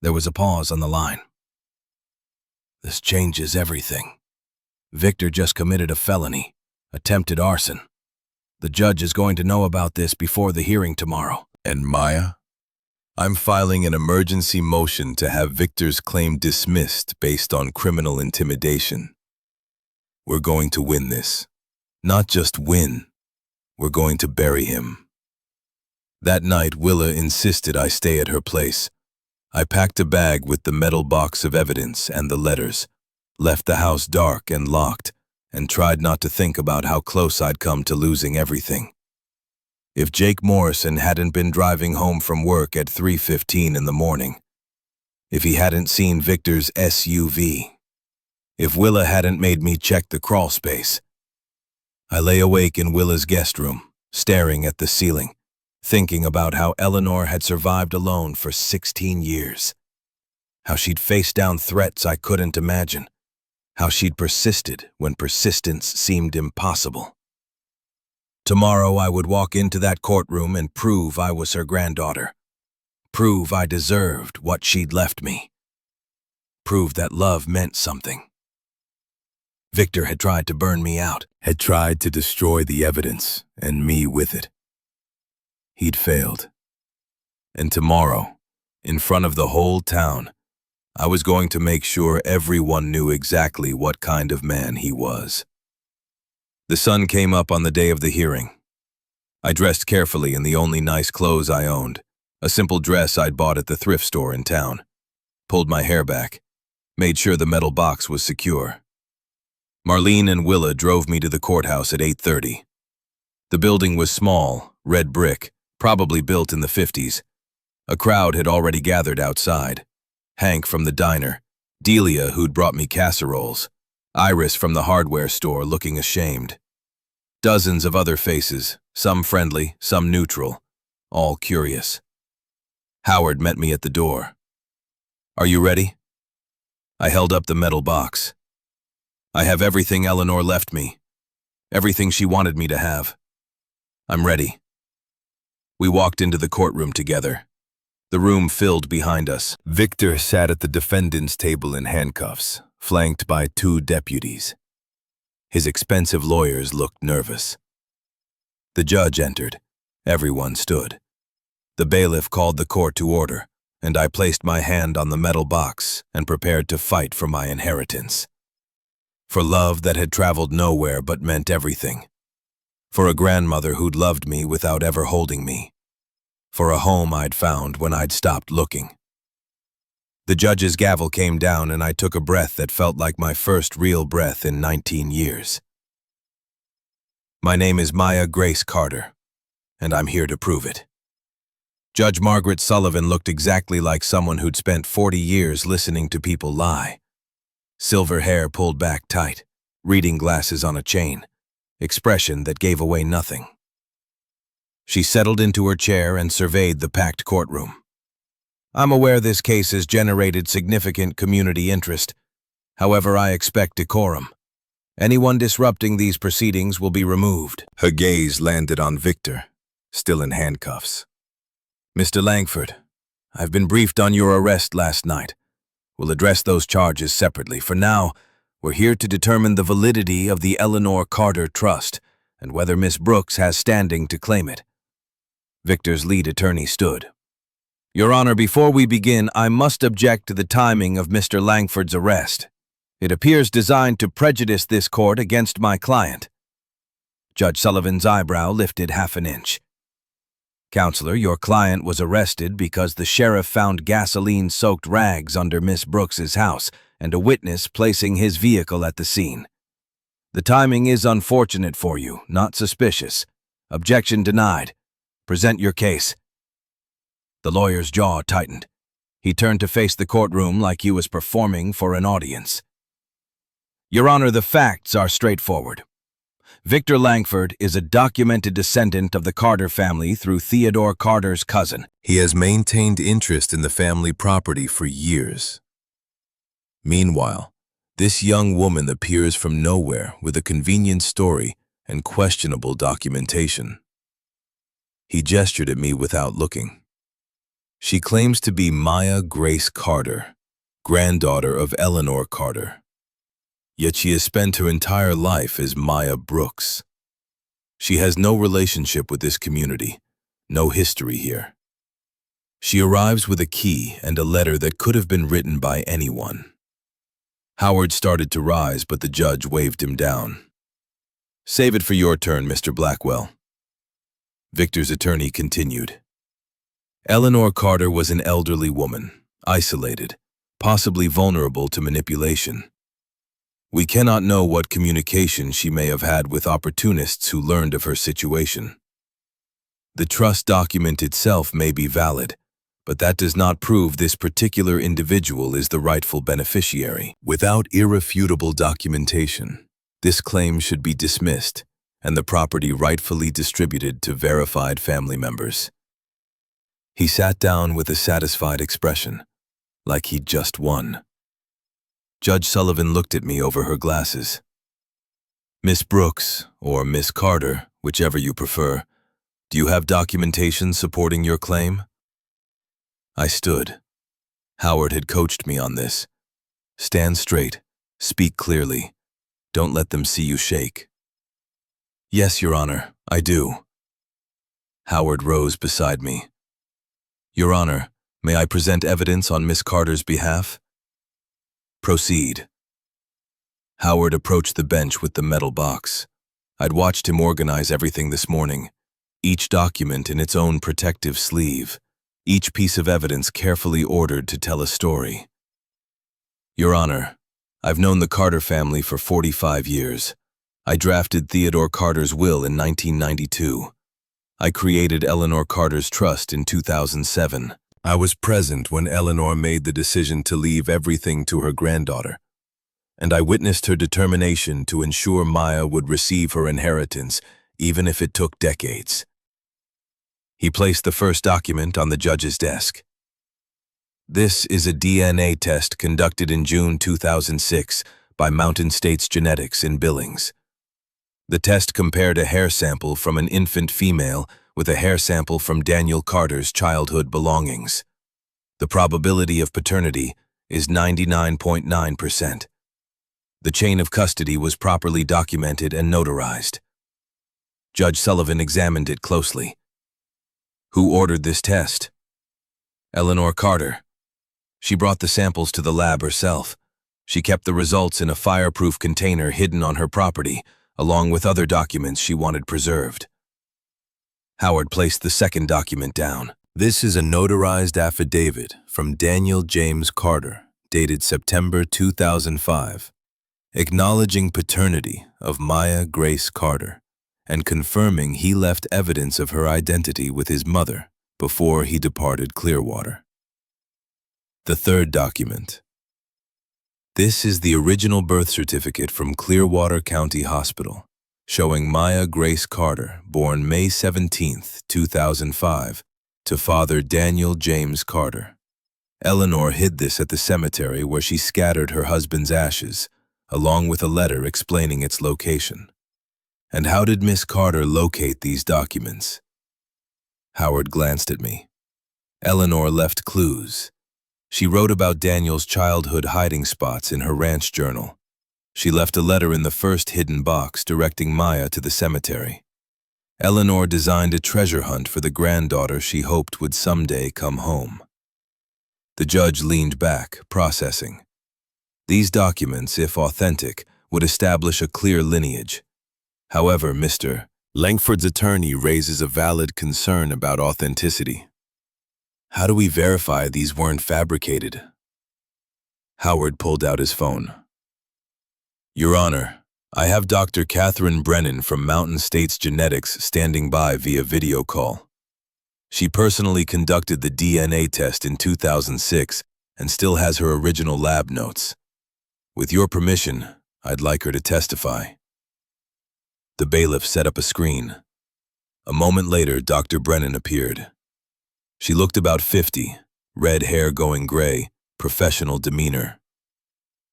There was a pause on the line. This changes everything. Victor just committed a felony, attempted arson. The judge is going to know about this before the hearing tomorrow. And Maya? I'm filing an emergency motion to have Victor's claim dismissed based on criminal intimidation. We're going to win this. Not just win. We're going to bury him. That night, Willa insisted I stay at her place. I packed a bag with the metal box of evidence and the letters, left the house dark and locked, and tried not to think about how close I'd come to losing everything. If Jake Morrison hadn't been driving home from work at 3:15 in the morning, if he hadn't seen Victor's SUV, if Willa hadn't made me check the crawl space. I lay awake in Willa's guest room, staring at the ceiling, thinking about how Eleanor had survived alone for 16 years, how she'd faced down threats I couldn't imagine, how she'd persisted when persistence seemed impossible. Tomorrow I would walk into that courtroom and prove I was her granddaughter, prove I deserved what she'd left me, prove that love meant something. Victor had tried to burn me out, had tried to destroy the evidence, and me with it. He'd failed. And tomorrow, in front of the whole town, I was going to make sure everyone knew exactly what kind of man he was. The sun came up on the day of the hearing. I dressed carefully in the only nice clothes I owned, a simple dress I'd bought at the thrift store in town, pulled my hair back, made sure the metal box was secure. Marlene and Willa drove me to the courthouse at 8:30. The building was small, red brick, probably built in the 50s. A crowd had already gathered outside. Hank from the diner, Delia who'd brought me casseroles, Iris from the hardware store looking ashamed. Dozens of other faces, some friendly, some neutral, all curious. Howard met me at the door. Are you ready? I held up the metal box. I have everything Eleanor left me, everything she wanted me to have. I'm ready. We walked into the courtroom together. The room filled behind us. Victor sat at the defendant's table in handcuffs, flanked by 2 deputies. His expensive lawyers looked nervous. The judge entered. Everyone stood. The bailiff called the court to order, and I placed my hand on the metal box and prepared to fight for my inheritance. For love that had traveled nowhere but meant everything. For a grandmother who'd loved me without ever holding me. For a home I'd found when I'd stopped looking. The judge's gavel came down and I took a breath that felt like my first real breath in 19 years. My name is Maya Grace Carter, and I'm here to prove it. Judge Margaret Sullivan looked exactly like someone who'd spent 40 years listening to people lie. Silver hair pulled back tight, reading glasses on a chain, expression that gave away nothing. She settled into her chair and surveyed the packed courtroom. I'm aware this case has generated significant community interest. However, I expect decorum. Anyone disrupting these proceedings will be removed. Her gaze landed on Victor. still in handcuffs. "Mr. Langford, I've been briefed on your arrest last night. We'll address those charges separately. For now, we're here to determine the validity of the Eleanor Carter Trust and whether Miss Brooks has standing to claim it." Victor's lead attorney stood. "Your Honor, before we begin, I must object to the timing of Mr. Langford's arrest. It appears designed to prejudice this court against my client." Judge Sullivan's eyebrow lifted half an inch. "Counselor, your client was arrested because the sheriff found gasoline-soaked rags under Miss Brooks's house and a witness placing his vehicle at the scene. The timing is unfortunate for you, not suspicious. Objection denied. Present your case." The lawyer's jaw tightened. He turned to face the courtroom like he was performing for an audience. "Your Honor, the facts are straightforward. Victor Langford is a documented descendant of the Carter family through Theodore Carter's cousin. He has maintained interest in the family property for years. Meanwhile, this young woman appears from nowhere with a convenient story and questionable documentation." He gestured at me without looking. "She claims to be Maya Grace Carter, granddaughter of Eleanor Carter. Yet she has spent her entire life as Maya Brooks. She has no relationship with this community, no history here. She arrives with a key and a letter that could have been written by anyone." Howard started to rise, but the judge waved him down. "Save it for your turn, Mr. Blackwell." Victor's attorney continued. "Eleanor Carter was an elderly woman, isolated, possibly vulnerable to manipulation. We cannot know what communication she may have had with opportunists who learned of her situation. The trust document itself may be valid, but that does not prove this particular individual is the rightful beneficiary. Without irrefutable documentation, this claim should be dismissed and the property rightfully distributed to verified family members." He sat down with a satisfied expression, like he'd just won. Judge Sullivan looked at me over her glasses. "Miss Brooks, or Miss Carter, whichever you prefer, do you have documentation supporting your claim?" I stood. Howard had coached me on this. Stand straight, speak clearly, don't let them see you shake. "Yes, Your Honor, I do." Howard rose beside me. "Your Honor, may I present evidence on Miss Carter's behalf?" "Proceed." Howard approached the bench with the metal box. I'd watched him organize everything this morning, each document in its own protective sleeve, each piece of evidence carefully ordered to tell a story. "Your Honor, I've known the Carter family for 45 years. I drafted Theodore Carter's will in 1992. I created Eleanor Carter's trust in 2007. I was present when Eleanor made the decision to leave everything to her granddaughter, and I witnessed her determination to ensure Maya would receive her inheritance, even if it took decades." He placed the first document on the judge's desk. "This is a DNA test conducted in June 2006 by Mountain States Genetics in Billings. The test compared a hair sample from an infant female with a hair sample from Daniel Carter's childhood belongings. The probability of paternity is 99.9%. The chain of custody was properly documented and notarized." Judge Sullivan examined it closely. "Who ordered this test?" "Eleanor Carter. She brought the samples to the lab herself. She kept the results in a fireproof container hidden on her property, along with other documents she wanted preserved." Howard placed the second document down. "This is a notarized affidavit from Daniel James Carter, dated September 2005, acknowledging paternity of Maya Grace Carter and confirming he left evidence of her identity with his mother before he departed Clearwater." The third document. "This is the original birth certificate from Clearwater County Hospital, showing Maya Grace Carter, born May 17, 2005, to Father Daniel James Carter. Eleanor hid this at the cemetery where she scattered her husband's ashes, along with a letter explaining its location. And how did Miss Carter locate these documents? Howard glanced at me. Eleanor left clues. She wrote about Daniel's childhood hiding spots in her ranch journal. She left a letter in the first hidden box directing Maya to the cemetery. Eleanor designed a treasure hunt for the granddaughter she hoped would someday come home. The judge leaned back, processing. These documents, if authentic, would establish a clear lineage. However, Mr. Langford's attorney raises a valid concern about authenticity. How do we verify these weren't fabricated? Howard pulled out his phone. Your Honor, I have Dr. Catherine Brennan from Mountain States Genetics standing by via video call. She personally conducted the DNA test in 2006 and still has her original lab notes. With your permission, I'd like her to testify. The bailiff set up a screen. A moment later, Dr. Brennan appeared. She looked about 50, red hair going gray, professional demeanor.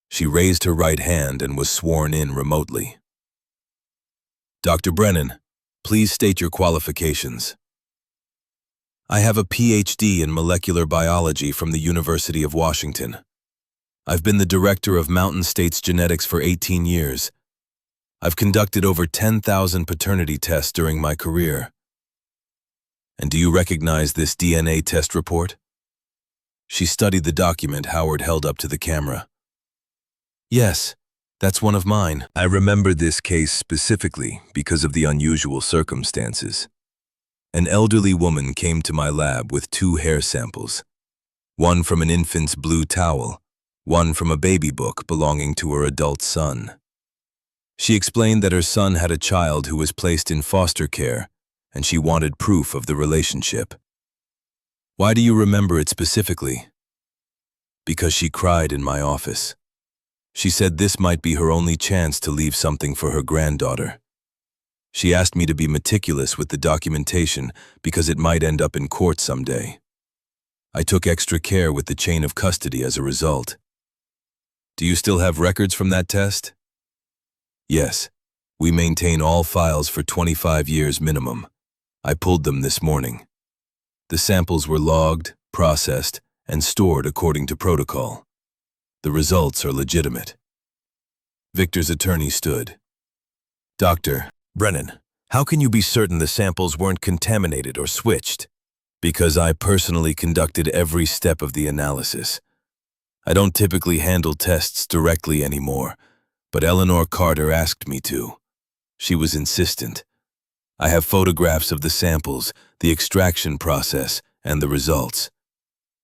She raised her right hand and was sworn in remotely. Dr. Brennan, please state your qualifications. I have a PhD in molecular biology from the University of Washington. I've been the director of Mountain States Genetics for 18 years. I've conducted over 10,000 paternity tests during my career. And do you recognize this DNA test report? She studied the document Howard held up to the camera. Yes, that's one of mine. I remember this case specifically because of the unusual circumstances. An elderly woman came to my lab with 2 hair samples, one from an infant's blue towel, one from a baby book belonging to her adult son. She explained that her son had a child who was placed in foster care, and she wanted proof of the relationship. Why do you remember it specifically? Because she cried in my office. She said this might be her only chance to leave something for her granddaughter. She asked me to be meticulous with the documentation because it might end up in court someday. I took extra care with the chain of custody as a result. Do you still have records from that test? Yes. We maintain all files for 25 years minimum. I pulled them this morning. The samples were logged, processed, and stored according to protocol. The results are legitimate. Victor's attorney stood. Dr. Brennan, how can you be certain the samples weren't contaminated or switched? Because I personally conducted every step of the analysis. I don't typically handle tests directly anymore, but Eleanor Carter asked me to. She was insistent. I have photographs of the samples, the extraction process, and the results.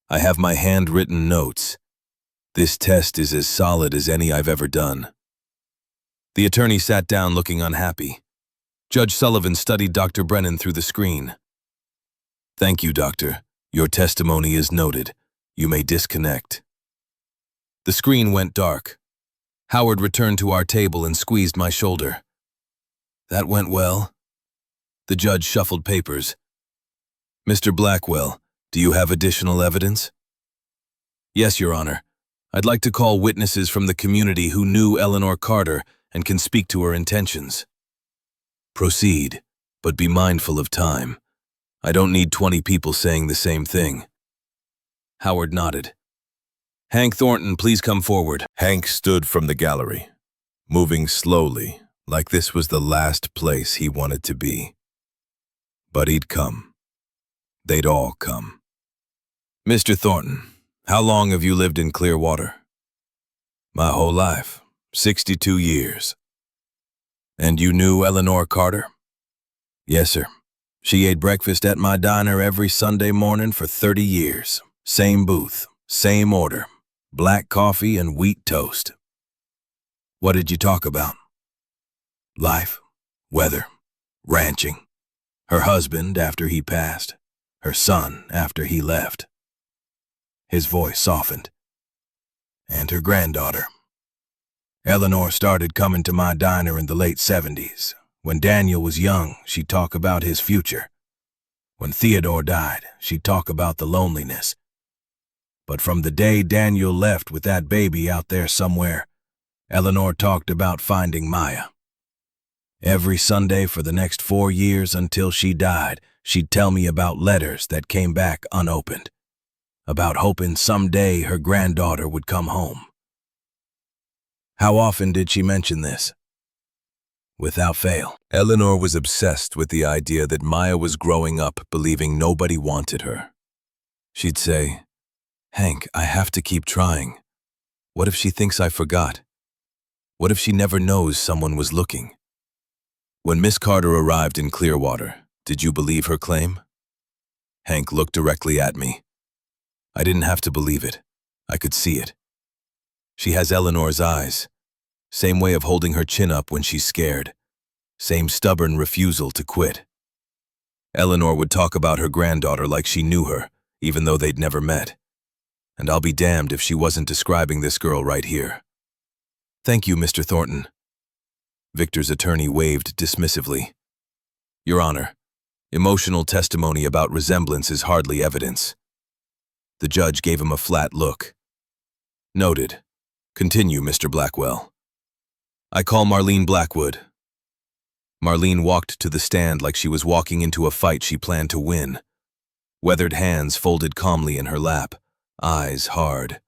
I have my handwritten notes. This test is as solid as any I've ever done. The attorney sat down looking unhappy. Judge Sullivan studied Dr. Brennan through the screen. Thank you, doctor. Your testimony is noted. You may disconnect. The screen went dark. Howard returned to our table and squeezed my shoulder. That went well. The judge shuffled papers. Mr. Blackwell, do you have additional evidence? Yes, Your Honor. I'd like to call witnesses from the community who knew Eleanor Carter and can speak to her intentions. Proceed, but be mindful of time. I don't need 20 people saying the same thing. Howard nodded. Hank Thornton, please come forward. Hank stood from the gallery, moving slowly, like this was the last place he wanted to be. But he'd come. They'd all come. Mr. Thornton, how long have you lived in Clearwater? My whole life, 62 years. And you knew Eleanor Carter? Yes, sir. She ate breakfast at my diner every Sunday morning for 30 years. Same booth, same order. Black coffee and wheat toast. What did you talk about? Life, weather, ranching. Her husband after he passed. Her son after he left. His voice softened. And her granddaughter. Eleanor started coming to my diner in the late 70s. When Daniel was young, she'd talk about his future. When Theodore died, she'd talk about the loneliness. But from the day Daniel left with that baby out there somewhere, Eleanor talked about finding Maya. Every Sunday for the next 4 years until she died, she'd tell me about letters that came back unopened, about hoping someday her granddaughter would come home. How often did she mention this? Without fail. Eleanor was obsessed with the idea that Maya was growing up believing nobody wanted her. She'd say, "Hank, I have to keep trying. What if she thinks I forgot? What if she never knows someone was looking?" When Miss Carter arrived in Clearwater, did you believe her claim? Hank looked directly at me. I didn't have to believe it. I could see it. She has Eleanor's eyes. Same way of holding her chin up when she's scared. Same stubborn refusal to quit. Eleanor would talk about her granddaughter like she knew her, even though they'd never met. And I'll be damned if she wasn't describing this girl right here. Thank you, Mr. Thornton. Victor's attorney waved dismissively. Your Honor, emotional testimony about resemblance is hardly evidence. The judge gave him a flat look. Noted. Continue, Mr. Blackwell. I call Marlene Blackwood. Marlene walked to the stand like she was walking into a fight she planned to win. Weathered hands folded calmly in her lap, eyes hard.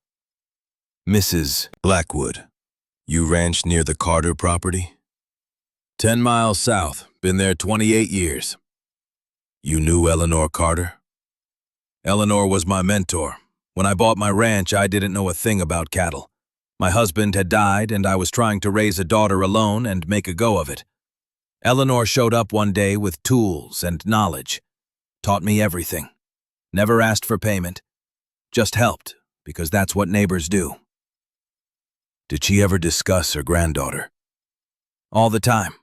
Mrs. Blackwood, you ranch near the Carter property? 10 miles south, been there 28 years. You knew Eleanor Carter? Eleanor was my mentor. When I bought my ranch, I didn't know a thing about cattle. My husband had died, and I was trying to raise a daughter alone and make a go of it. Eleanor showed up one day with tools and knowledge, taught me everything, never asked for payment, just helped, because that's what neighbors do. Did she ever discuss her granddaughter? All the time.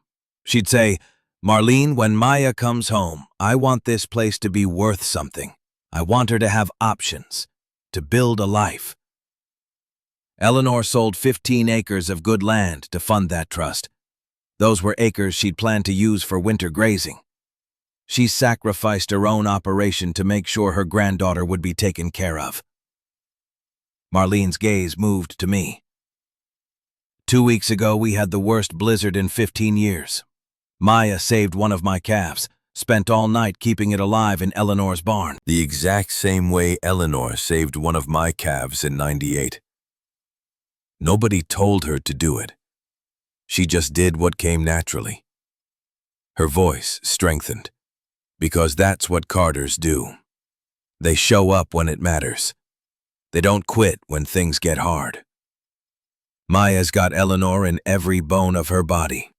She'd say, Marlene, when Maya comes home, I want this place to be worth something. I want her to have options, to build a life. Eleanor sold 15 acres of good land to fund that trust. Those were acres she'd planned to use for winter grazing. She sacrificed her own operation to make sure her granddaughter would be taken care of. Marlene's gaze moved to me. 2 weeks ago, we had the worst blizzard in 15 years. Maya saved one of my calves, spent all night keeping it alive in Eleanor's barn. The exact same way Eleanor saved one of my calves in '98. Nobody told her to do it. She just did what came naturally. Her voice strengthened, because that's what Carters do. They show up when it matters. They don't quit when things get hard. Maya's got Eleanor in every bone of her body.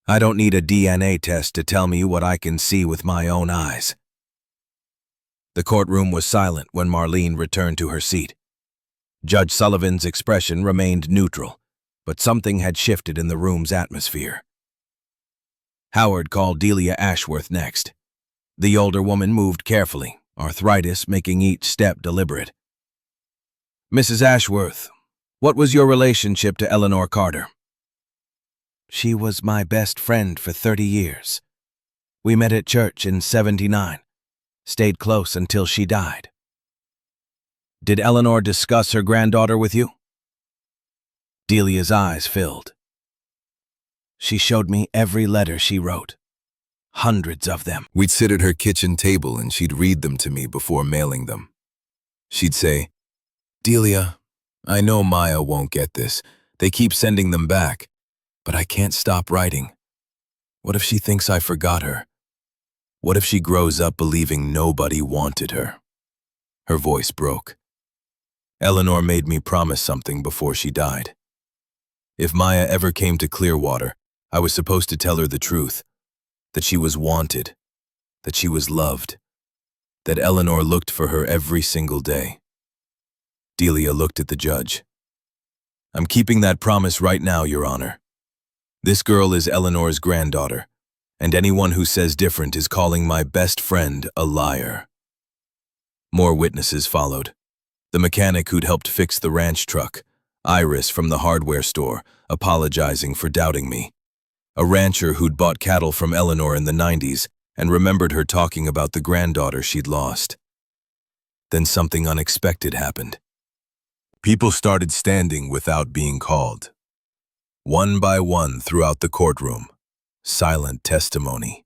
I don't need a DNA test to tell me what I can see with my own eyes. The courtroom was silent when Marlene returned to her seat. Judge Sullivan's expression remained neutral, but something had shifted in the room's atmosphere. Howard called Delia Ashworth next. The older woman moved carefully, arthritis making each step deliberate. Mrs. Ashworth, what was your relationship to Eleanor Carter? She was my best friend for 30 years. We met at church in '79, stayed close until she died. Did Eleanor discuss her granddaughter with you? Delia's eyes filled. She showed me every letter she wrote. Hundreds of them. We'd sit at her kitchen table and she'd read them to me before mailing them. She'd say, Delia, I know Maya won't get this. They keep sending them back, but I can't stop writing. What if she thinks I forgot her? What if she grows up believing nobody wanted her? Her voice broke. Eleanor made me promise something before she died. If Maya ever came to Clearwater, I was supposed to tell her the truth, that she was wanted, that she was loved, that Eleanor looked for her every single day. Delia looked at the judge. I'm keeping that promise right now, Your Honor. This girl is Eleanor's granddaughter, and anyone who says different is calling my best friend a liar. More witnesses followed. The mechanic who'd helped fix the ranch truck, Iris from the hardware store, apologizing for doubting me. A rancher who'd bought cattle from Eleanor in the '90s and remembered her talking about the granddaughter she'd lost. Then something unexpected happened. People started standing without being called. One by one throughout the courtroom, silent testimony.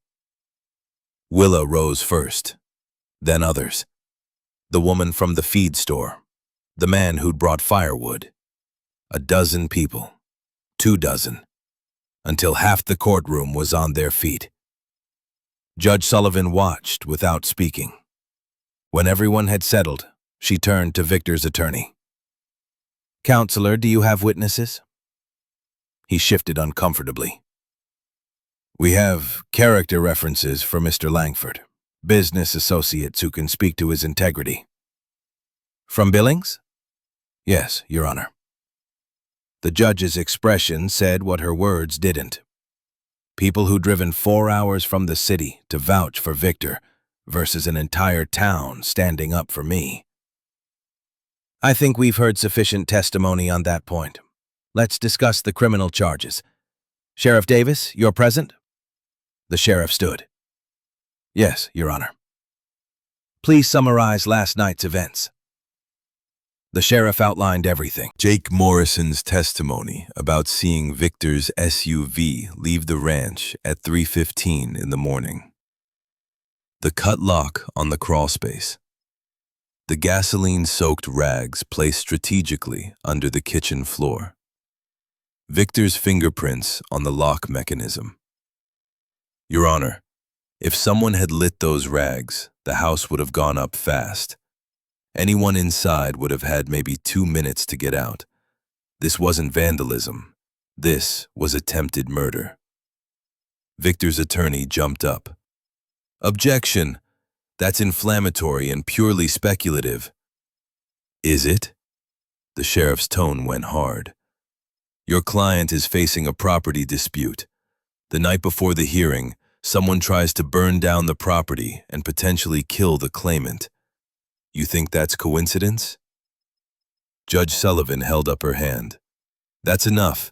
Willa rose first, then others. The woman from the feed store, the man who'd brought firewood. 12 people, 24, until half the courtroom was on their feet. Judge Sullivan watched without speaking. When everyone had settled, she turned to Victor's attorney. "Counselor, do you have witnesses?" He shifted uncomfortably. "We have character references for Mr. Langford, business associates who can speak to his integrity." "From Billings?" "Yes, Your Honor." The judge's expression said what her words didn't. People who'd driven 4 hours from the city to vouch for Victor versus an entire town standing up for me. "I think we've heard sufficient testimony on that point. Let's discuss the criminal charges. Sheriff Davis, you're present?" The sheriff stood. "Yes, Your Honor." "Please summarize last night's events." The sheriff outlined everything. Jake Morrison's testimony about seeing Victor's SUV leave the ranch at 3:15 in the morning. The cut lock on the crawlspace. The gasoline-soaked rags placed strategically under the kitchen floor. Victor's fingerprints on the lock mechanism. Your Honor, if someone had lit those rags, the house would have gone up fast. Anyone inside would have had maybe 2 minutes to get out. This wasn't vandalism. This was attempted murder. Victor's attorney jumped up. "Objection! That's inflammatory and purely speculative." "Is it?" The sheriff's tone went hard. "Your client is facing a property dispute. The night before the hearing, someone tries to burn down the property and potentially kill the claimant. You think that's coincidence?" Judge Sullivan held up her hand. "That's enough.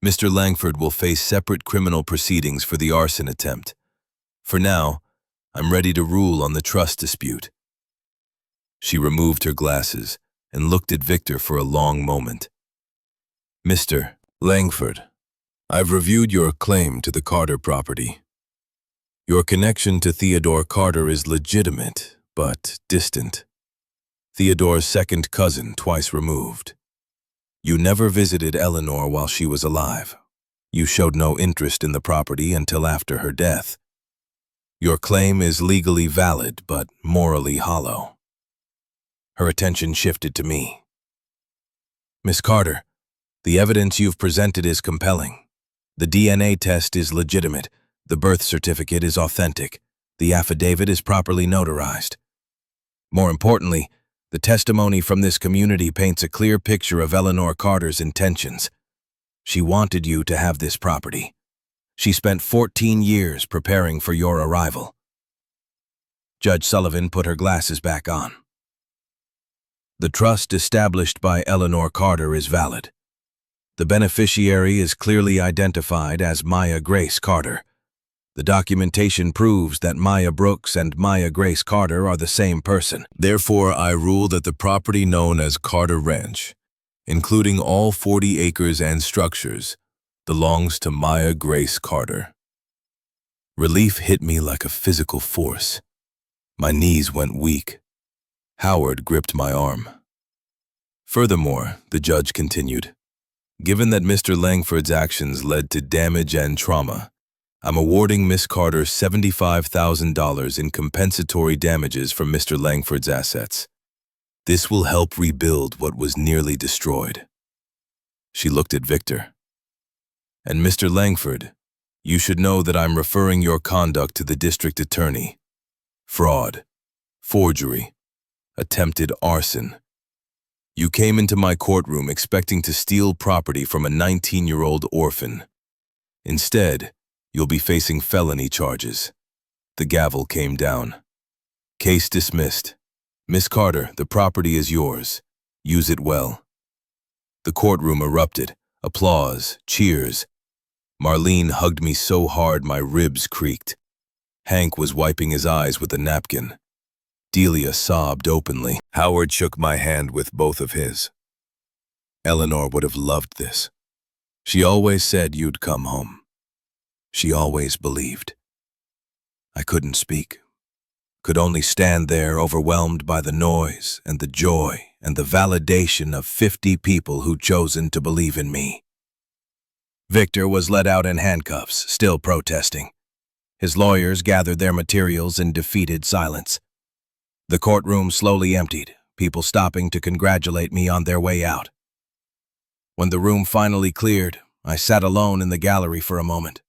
Mr. Langford will face separate criminal proceedings for the arson attempt. For now, I'm ready to rule on the trust dispute." She removed her glasses and looked at Victor for a long moment. "Mr. Langford, I've reviewed your claim to the Carter property. Your connection to Theodore Carter is legitimate, but distant. Theodore's second cousin twice removed. You never visited Eleanor while she was alive. You showed no interest in the property until after her death. Your claim is legally valid, but morally hollow." Her attention shifted to me. "Miss Carter, the evidence you've presented is compelling. The DNA test is legitimate. The birth certificate is authentic. The affidavit is properly notarized. More importantly, the testimony from this community paints a clear picture of Eleanor Carter's intentions. She wanted you to have this property. She spent 14 years preparing for your arrival." Judge Sullivan put her glasses back on. "The trust established by Eleanor Carter is valid. The beneficiary is clearly identified as Maya Grace Carter. The documentation proves that Maya Brooks and Maya Grace Carter are the same person. Therefore, I rule that the property known as Carter Ranch, including all 40 acres and structures, belongs to Maya Grace Carter." Relief hit me like a physical force. My knees went weak. Howard gripped my arm. "Furthermore," the judge continued, "given that Mr. Langford's actions led to damage and trauma, I'm awarding Miss Carter $75,000 in compensatory damages for Mr. Langford's assets. This will help rebuild what was nearly destroyed." She looked at Victor. "And Mr. Langford, you should know that I'm referring your conduct to the district attorney. Fraud, forgery, attempted arson. You came into my courtroom expecting to steal property from a 19-year-old orphan. Instead, you'll be facing felony charges." The gavel came down. "Case dismissed. Miss Carter, the property is yours. Use it well." The courtroom erupted. Applause, cheers. Marlene hugged me so hard my ribs creaked. Hank was wiping his eyes with a napkin. Delia sobbed openly. Howard shook my hand with both of his. "Eleanor would have loved this. She always said you'd come home. She always believed." I couldn't speak, could only stand there overwhelmed by the noise and the joy and the validation of 50 people who'd chosen to believe in me. Victor was let out in handcuffs, still protesting. His lawyers gathered their materials in defeated silence. The courtroom slowly emptied, people stopping to congratulate me on their way out. When the room finally cleared, I sat alone in the gallery for a moment,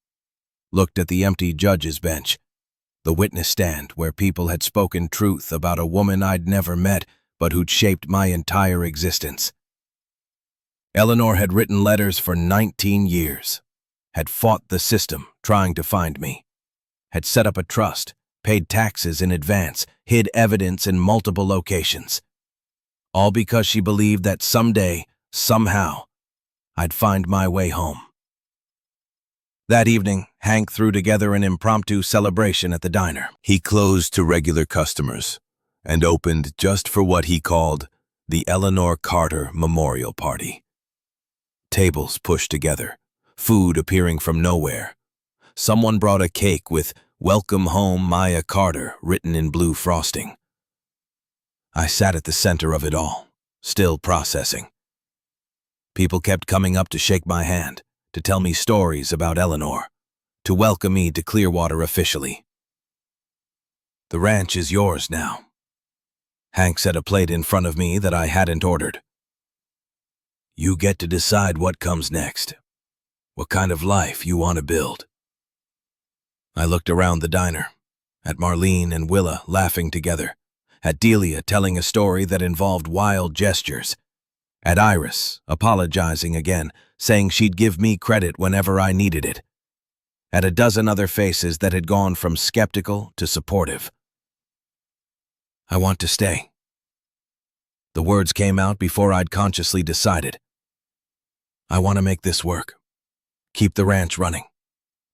looked at the empty judge's bench, the witness stand where people had spoken truth about a woman I'd never met but who'd shaped my entire existence. Eleanor had written letters for 19 years, had fought the system trying to find me, had set up a trust, paid taxes in advance, hid evidence in multiple locations. All because she believed that someday, somehow, I'd find my way home. That evening, Hank threw together an impromptu celebration at the diner. He closed to regular customers and opened just for what he called the Eleanor Carter Memorial Party. Tables pushed together, food appearing from nowhere. Someone brought a cake with "Welcome Home, Maya Carter" written in blue frosting. I sat at the center of it all, still processing. People kept coming up to shake my hand, to tell me stories about Eleanor, to welcome me to Clearwater officially. "The ranch is yours now." Hank set a plate in front of me that I hadn't ordered. "You get to decide what comes next, what kind of life you want to build." I looked around the diner, at Marlene and Willa laughing together, at Delia telling a story that involved wild gestures, at Iris apologizing again, saying she'd give me credit whenever I needed it, at a dozen other faces that had gone from skeptical to supportive. "I want to stay." The words came out before I'd consciously decided. "I want to make this work. Keep the ranch running.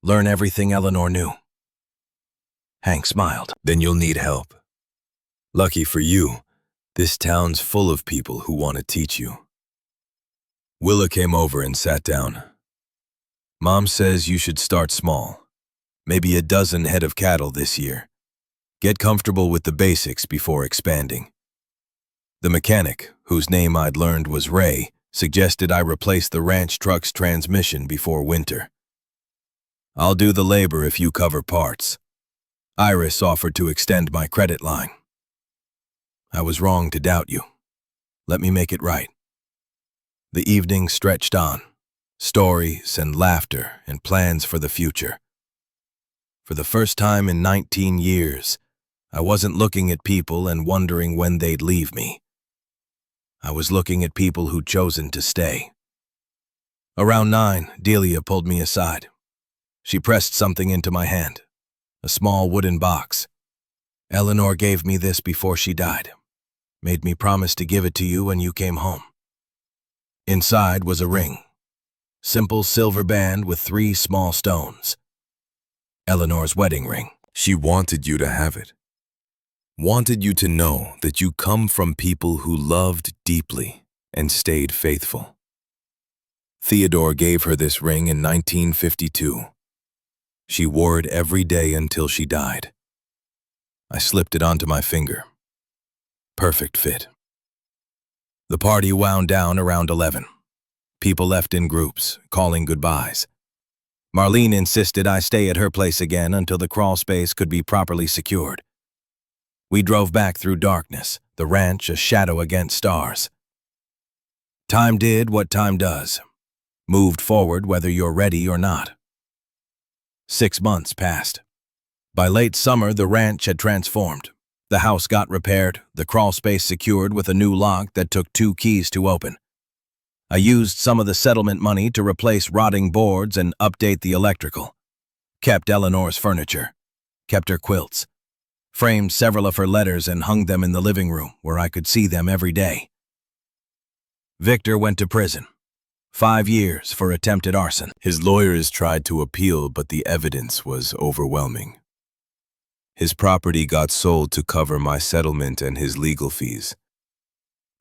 Learn everything Eleanor knew." Hank smiled. "Then you'll need help. Lucky for you, this town's full of people who want to teach you." Willa came over and sat down. "Mom says you should start small. Maybe a dozen head of cattle this year. Get comfortable with the basics before expanding." The mechanic, whose name I'd learned was Ray, suggested I replace the ranch truck's transmission before winter. "I'll do the labor if you cover parts." Iris offered to extend my credit line. "I was wrong to doubt you. Let me make it right." The evening stretched on, stories and laughter and plans for the future. For the first time in 19 years, I wasn't looking at people and wondering when they'd leave me. I was looking at people who'd chosen to stay. Around 9, Delia pulled me aside. She pressed something into my hand, a small wooden box. "Eleanor gave me this before she died. Made me promise to give it to you when you came home." Inside was a ring, simple silver band with 3 small stones. Eleanor's wedding ring. She wanted you to have it. Wanted you to know that you come from people who loved deeply and stayed faithful. Theodore gave her this ring in 1952. She wore it every day until she died. I slipped it onto my finger. Perfect fit. The party wound down around 11. People left in groups, calling goodbyes. Marlene insisted I stay at her place again until the crawl space could be properly secured. We drove back through darkness, the ranch a shadow against stars. Time did what time does. Moved forward whether you're ready or not. 6 months passed. By late summer, the ranch had transformed. The house got repaired, the crawl space secured with a new lock that took 2 keys to open. I used some of the settlement money to replace rotting boards and update the electrical. Kept Eleanor's furniture. Kept her quilts. Framed several of her letters and hung them in the living room where I could see them every day. Victor went to prison. 5 years for attempted arson. His lawyers tried to appeal, but the evidence was overwhelming. His property got sold to cover my settlement and his legal fees.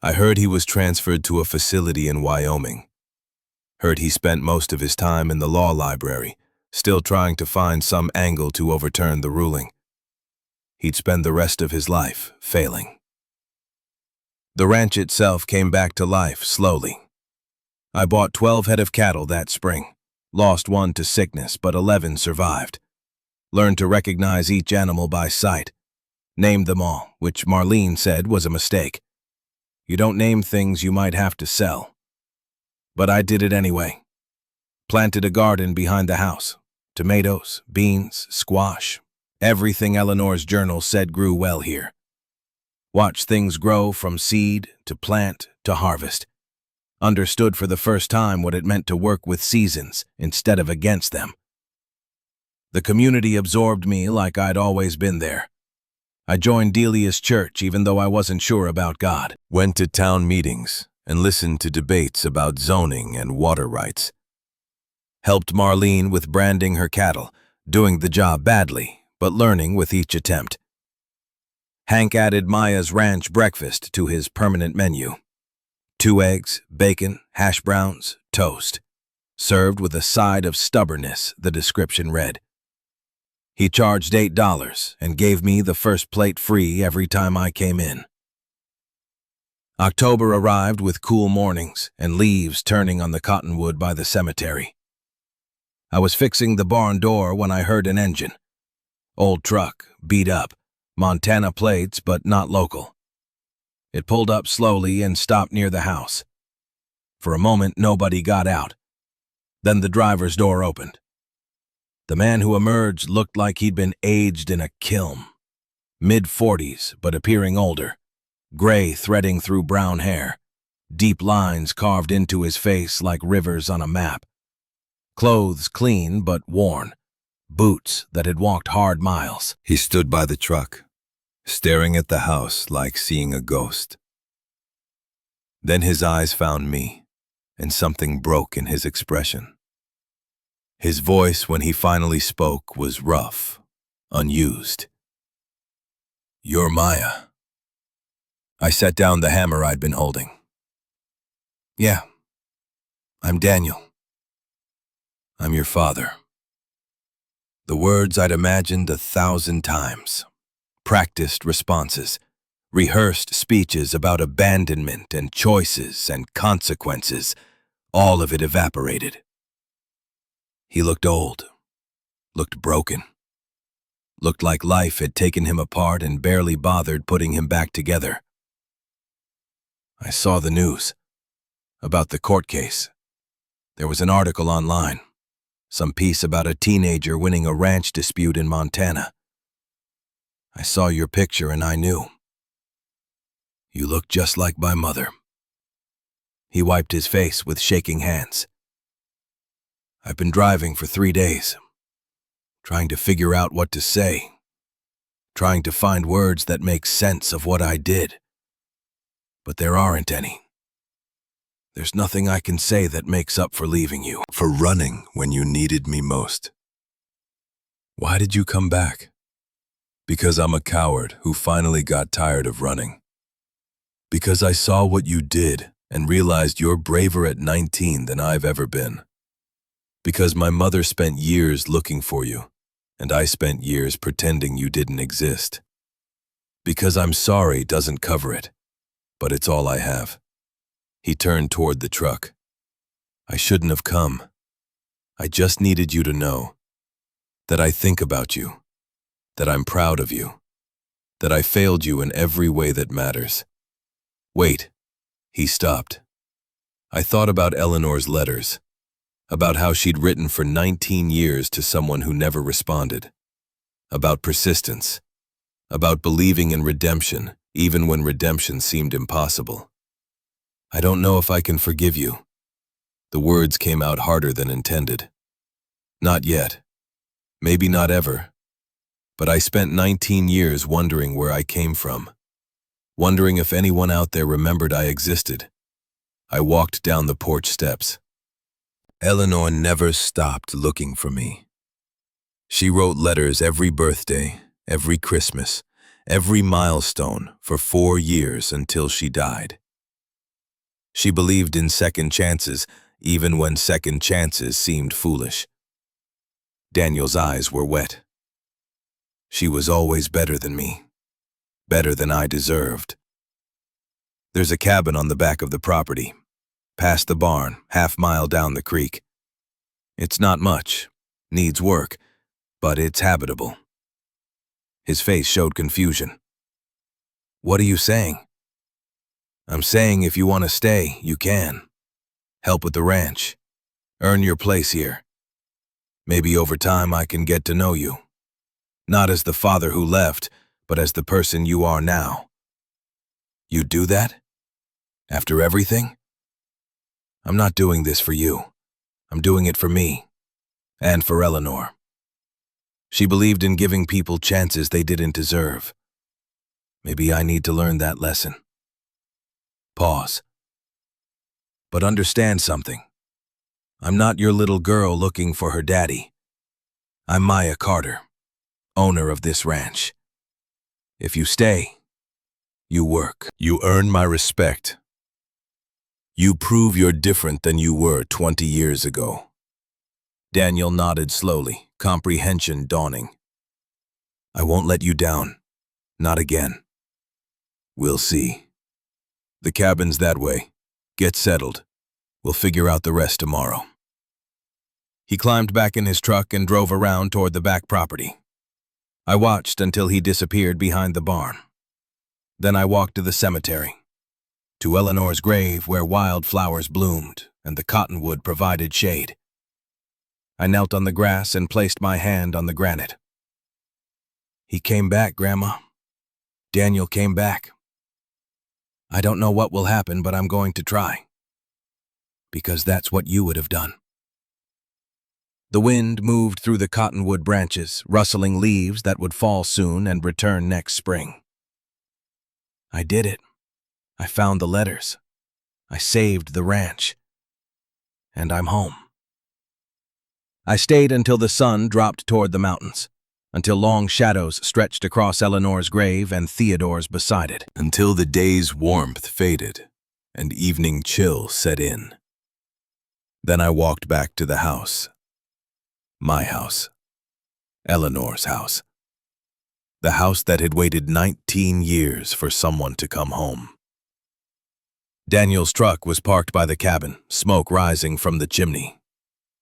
I heard he was transferred to a facility in Wyoming. Heard he spent most of his time in the law library, still trying to find some angle to overturn the ruling. he'd spend the rest of his life failing. The ranch itself came back to life slowly. I bought 12 head of cattle that spring, lost one to sickness, but 11 survived. Learned to recognize each animal by sight, named them all, which Marlene said was a mistake. You don't name things you might have to sell. But I did it anyway. Planted a garden behind the house. Tomatoes, beans, squash. Everything Eleanor's journal said grew well here. Watched things grow from seed to plant to harvest. Understood for the first time what it meant to work with seasons instead of against them. The community absorbed me like I'd always been there. I joined Delia's church even though I wasn't sure about God. Went to town meetings and listened to debates about zoning and water rights. Helped Marlene with branding her cattle, doing the job badly, but learning with each attempt. Hank added Maya's ranch breakfast to his permanent menu. 2 eggs, bacon, hash browns, toast. Served with a side of stubbornness, the description read. He charged $8 and gave me the first plate free every time I came in. October arrived with cool mornings and leaves turning on the cottonwood by the cemetery. I was fixing the barn door when I heard an engine. Old truck, beat up, Montana plates but not local. It pulled up slowly and stopped near the house. For a moment, nobody got out. Then the driver's door opened. The man who emerged looked like he'd been aged in a kiln. Mid-40s, but appearing older. Gray threading through brown hair. Deep lines carved into his face like rivers on a map. Clothes clean but worn. Boots that had walked hard miles. He stood by the truck, staring at the house like seeing a ghost. Then his eyes found me, and something broke in his expression. His voice, when he finally spoke, was rough, unused. "You're Maya." I set down the hammer I'd been holding. "Yeah, I'm Daniel. I'm your father." The words I'd imagined 1,000 times. Practiced responses, rehearsed speeches about abandonment and choices and consequences, all of it evaporated. He looked old, looked broken, looked like life had taken him apart and barely bothered putting him back together. I saw the news about the court case. There was an article online, some piece about a teenager winning a ranch dispute in Montana. I saw your picture and I knew. You look just like my mother. He wiped his face with shaking hands. I've been driving for 3 days, trying to figure out what to say, trying to find words that make sense of what I did. But there aren't any. There's nothing I can say that makes up for leaving you, for running when you needed me most. Why did you come back? Because I'm a coward who finally got tired of running. Because I saw what you did and realized you're braver at 19 than I've ever been. Because my mother spent years looking for you, and I spent years pretending you didn't exist. Because I'm sorry doesn't cover it, but it's all I have. He turned toward the truck. I shouldn't have come. I just needed you to know that I think about you, that I'm proud of you, that I failed you in every way that matters. Wait, he stopped. I thought about Eleanor's letters, about how she'd written for 19 years to someone who never responded, about persistence, about believing in redemption, even when redemption seemed impossible. I don't know if I can forgive you. The words came out harder than intended. Not yet. Maybe not ever. But I spent 19 years wondering where I came from, wondering if anyone out there remembered I existed. I walked down the porch steps. Eleanor never stopped looking for me. She wrote letters every birthday, every Christmas, every milestone for 4 years until she died. She believed in second chances, even when second chances seemed foolish. Daniel's eyes were wet. She was always better than me, better than I deserved. There's a cabin on the back of the property, past the barn, half-mile down the creek. It's not much, needs work, but it's habitable. His face showed confusion. What are you saying? I'm saying if you want to stay, you can. Help with the ranch. Earn your place here. Maybe over time I can get to know you. Not as the father who left, but as the person you are now. You'd do that? After everything? I'm not doing this for you. I'm doing it for me. And for Eleanor. She believed in giving people chances they didn't deserve. Maybe I need to learn that lesson. Pause. But understand something. I'm not your little girl looking for her daddy. I'm Maya Carter, owner of this ranch. If you stay, you work. You earn my respect. You prove you're different than you were 20 years ago. Daniel nodded slowly, comprehension dawning. I won't let you down. Not again. We'll see. The cabin's that way. Get settled. We'll figure out the rest tomorrow. He climbed back in his truck and drove around toward the back property. I watched until he disappeared behind the barn. Then I walked to the cemetery, to Eleanor's grave where wildflowers bloomed and the cottonwood provided shade. I knelt on the grass and placed my hand on the granite. He came back, Grandma. Daniel came back. I don't know what will happen, but I'm going to try. Because that's what you would have done. The wind moved through the cottonwood branches, rustling leaves that would fall soon and return next spring. I did it. I found the letters. I saved the ranch. And I'm home. I stayed until the sun dropped toward the mountains, until long shadows stretched across Eleanor's grave and Theodore's beside it. Until the day's warmth faded and evening chill set in. Then I walked back to the house. My house. Eleanor's house. The house that had waited 19 years for someone to come home. Daniel's truck was parked by the cabin, smoke rising from the chimney.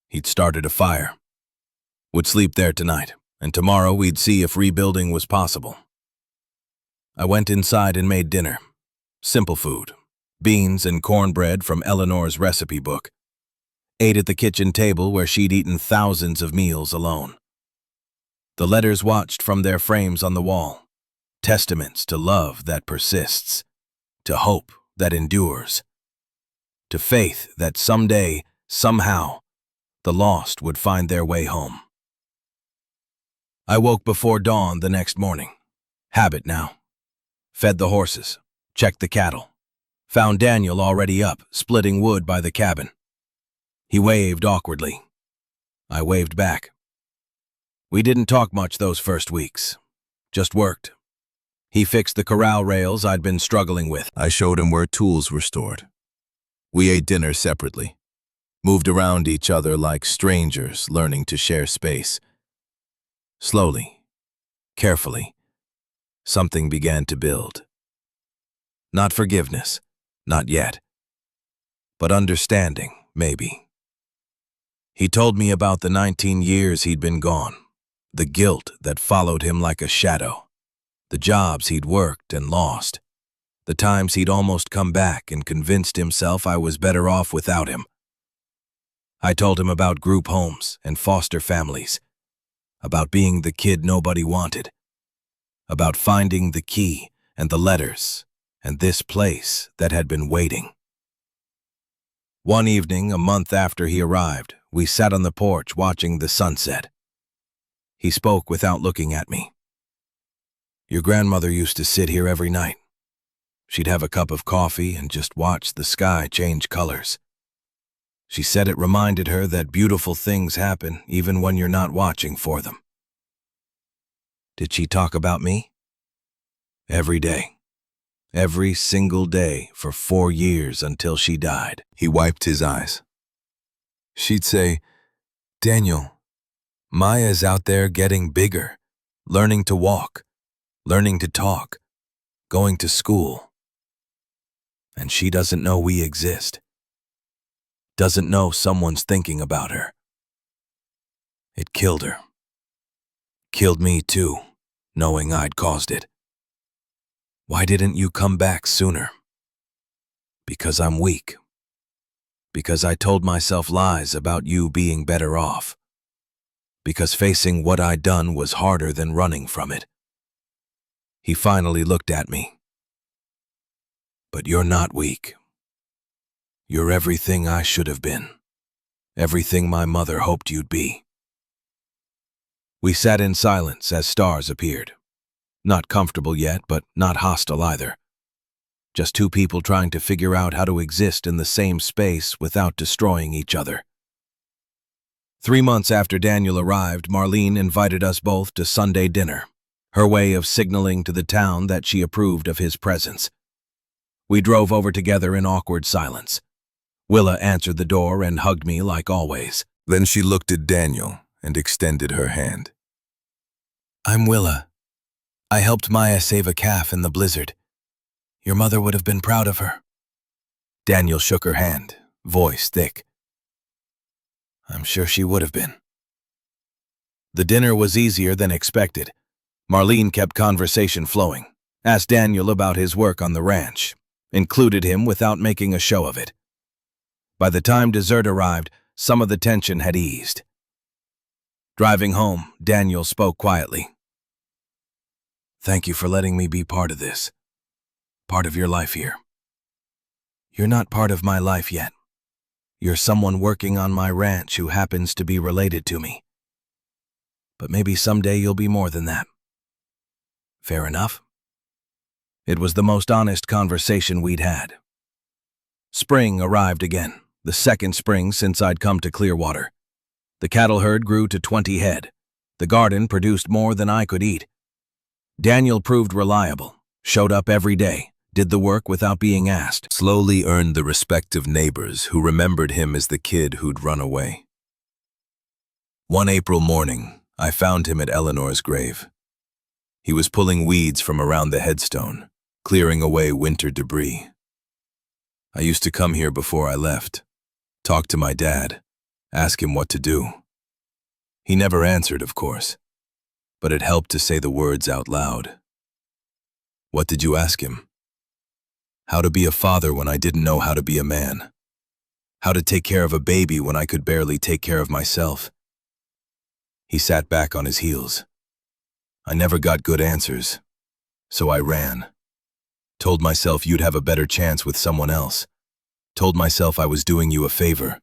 He'd started a fire. Would sleep there tonight, and tomorrow we'd see if rebuilding was possible. I went inside and made dinner. Simple food. Beans and cornbread from Eleanor's recipe book. Ate at the kitchen table where she'd eaten thousands of meals alone. The letters watched from their frames on the wall, testaments to love that persists, to hope that endures, to faith that someday, somehow, the lost would find their way home. I woke before dawn the next morning. Habit now. Fed the horses, checked the cattle, found Daniel already up, splitting wood by the cabin. He waved awkwardly. I waved back. We didn't talk much those first weeks. Just worked. He fixed the corral rails I'd been struggling with. I showed him where tools were stored. We ate dinner separately, moved around each other like strangers learning to share space. Slowly, carefully, something began to build. Not forgiveness, not yet, but understanding, maybe. He told me about the 19 years he'd been gone, the guilt that followed him like a shadow, the jobs he'd worked and lost, the times he'd almost come back and convinced himself I was better off without him. I told him about group homes and foster families, about being the kid nobody wanted, about finding the key and the letters and this place that had been waiting. One evening, a month after he arrived, we sat on the porch watching the sunset. He spoke without looking at me. Your grandmother used to sit here every night. She'd have a cup of coffee and just watch the sky change colors. She said it reminded her that beautiful things happen even when you're not watching for them. Did she talk about me? Every day. Every single day for 4 years until she died. He wiped his eyes. She'd say, Daniel, Maya's out there getting bigger, learning to walk, learning to talk, going to school. And she doesn't know we exist. Doesn't know someone's thinking about her. It killed her. Killed me too, knowing I'd caused it. Why didn't you come back sooner? Because I'm weak. Because I told myself lies about you being better off. Because facing what I'd done was harder than running from it. He finally looked at me. But you're not weak. You're everything I should have been. Everything my mother hoped you'd be. We sat in silence as stars appeared. Not comfortable yet, but not hostile either. Just two people trying to figure out how to exist in the same space without destroying each other. 3 months after Daniel arrived, Marlene invited us both to Sunday dinner, her way of signaling to the town that she approved of his presence. We drove over together in awkward silence. Willa answered the door and hugged me like always. Then she looked at Daniel and extended her hand. I'm Willa. I helped Maya save a calf in the blizzard. Your mother would have been proud of her. Daniel shook her hand, voice thick. I'm sure she would have been. The dinner was easier than expected. Marlene kept conversation flowing, asked Daniel about his work on the ranch, included him without making a show of it. By the time dessert arrived, some of the tension had eased. Driving home, Daniel spoke quietly. Thank you for letting me be part of this. Part of your life here. You're not part of my life yet. You're someone working on my ranch who happens to be related to me. But maybe someday you'll be more than that. Fair enough? It was the most honest conversation we'd had. Spring arrived again, the second spring since I'd come to Clearwater. The cattle herd grew to 20 head. The garden produced more than I could eat. Daniel proved reliable, showed up every day, did the work without being asked. Slowly earned the respect of neighbors who remembered him as the kid who'd run away. One April morning, I found him at Eleanor's grave. He was pulling weeds from around the headstone, clearing away winter debris. I used to come here before I left, talk to my dad, ask him what to do. He never answered, of course, but it helped to say the words out loud. What did you ask him? How to be a father when I didn't know how to be a man. How to take care of a baby when I could barely take care of myself. He sat back on his heels. I never got good answers, so I ran. Told myself you'd have a better chance with someone else. Told myself I was doing you a favor.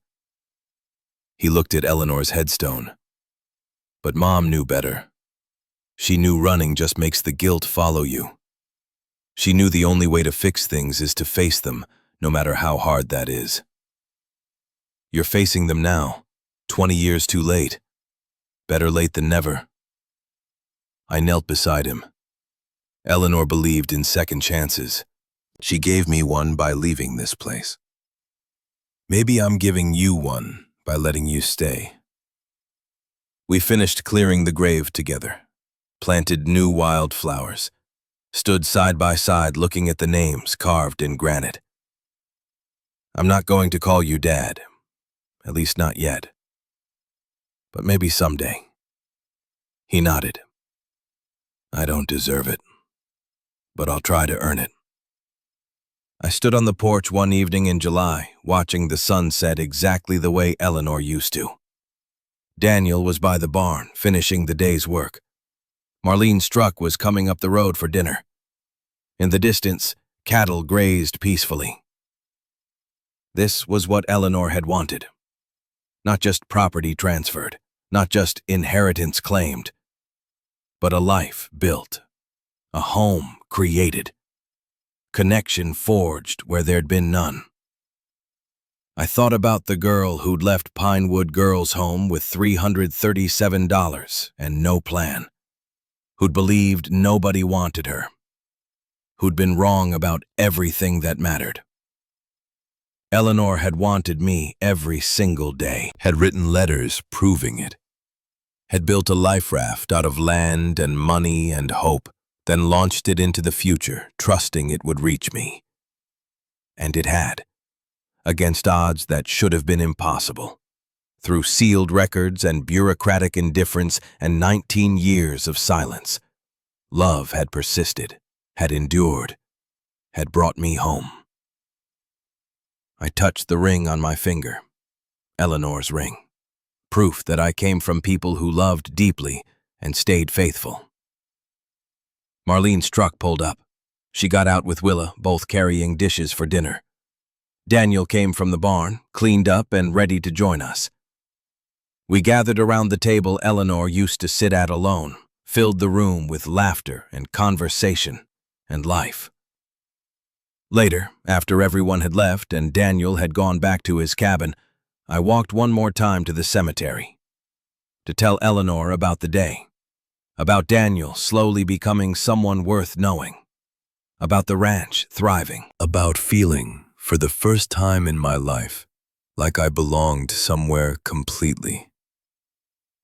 He looked at Eleanor's headstone. But Mom knew better. She knew running just makes the guilt follow you. She knew the only way to fix things is to face them, no matter how hard that is. You're facing them now, 20 years too late. Better late than never. I knelt beside him. Eleanor believed in second chances. She gave me one by leaving this place. Maybe I'm giving you one by letting you stay. We finished clearing the grave together, planted new wildflowers, stood side by side looking at the names carved in granite. I'm not going to call you Dad, at least not yet. But maybe someday. He nodded. I don't deserve it, but I'll try to earn it. I stood on the porch one evening in July, watching the sun set exactly the way Eleanor used to. Daniel was by the barn, finishing the day's work. Marlene's truck was coming up the road for dinner. In the distance, cattle grazed peacefully. This was what Eleanor had wanted. Not just property transferred, not just inheritance claimed, but a life built, a home created, connection forged where there'd been none. I thought about the girl who'd left Pinewood Girls' Home with $337 and no plan, who'd believed nobody wanted her, who'd been wrong about everything that mattered. Eleanor had wanted me every single day, Had written letters proving it. had built a life raft out of land and money and hope, then launched it into the future, trusting it would reach me. And it had, against odds that should have been impossible. Through sealed records and bureaucratic indifference and 19 years of silence, love had persisted, had endured, had brought me home. I touched the ring on my finger, Eleanor's ring, proof that I came from people who loved deeply and stayed faithful. Marlene's truck pulled up. She got out with Willa, both carrying dishes for dinner. Daniel came from the barn, cleaned up and ready to join us. We gathered around the table Eleanor used to sit at alone, filled the room with laughter and conversation and life. Later, after everyone had left and Daniel had gone back to his cabin, I walked one more time to the cemetery to tell Eleanor about the day, about Daniel slowly becoming someone worth knowing, about the ranch thriving, About feeling, for the first time in my life, like I belonged somewhere completely.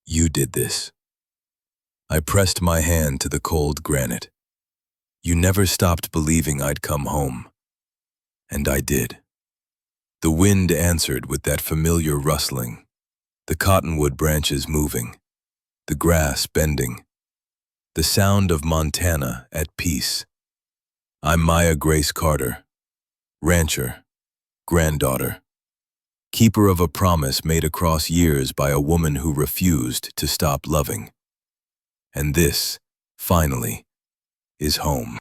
You did this. I pressed my hand to the cold granite. You never stopped believing I'd come home. And I did. The wind answered with that familiar rustling, the cottonwood branches moving, the grass bending, the sound of Montana at peace. I'm Maya Grace Carter, rancher, granddaughter, keeper of a promise made across years by a woman who refused to stop loving. And this, finally, is home.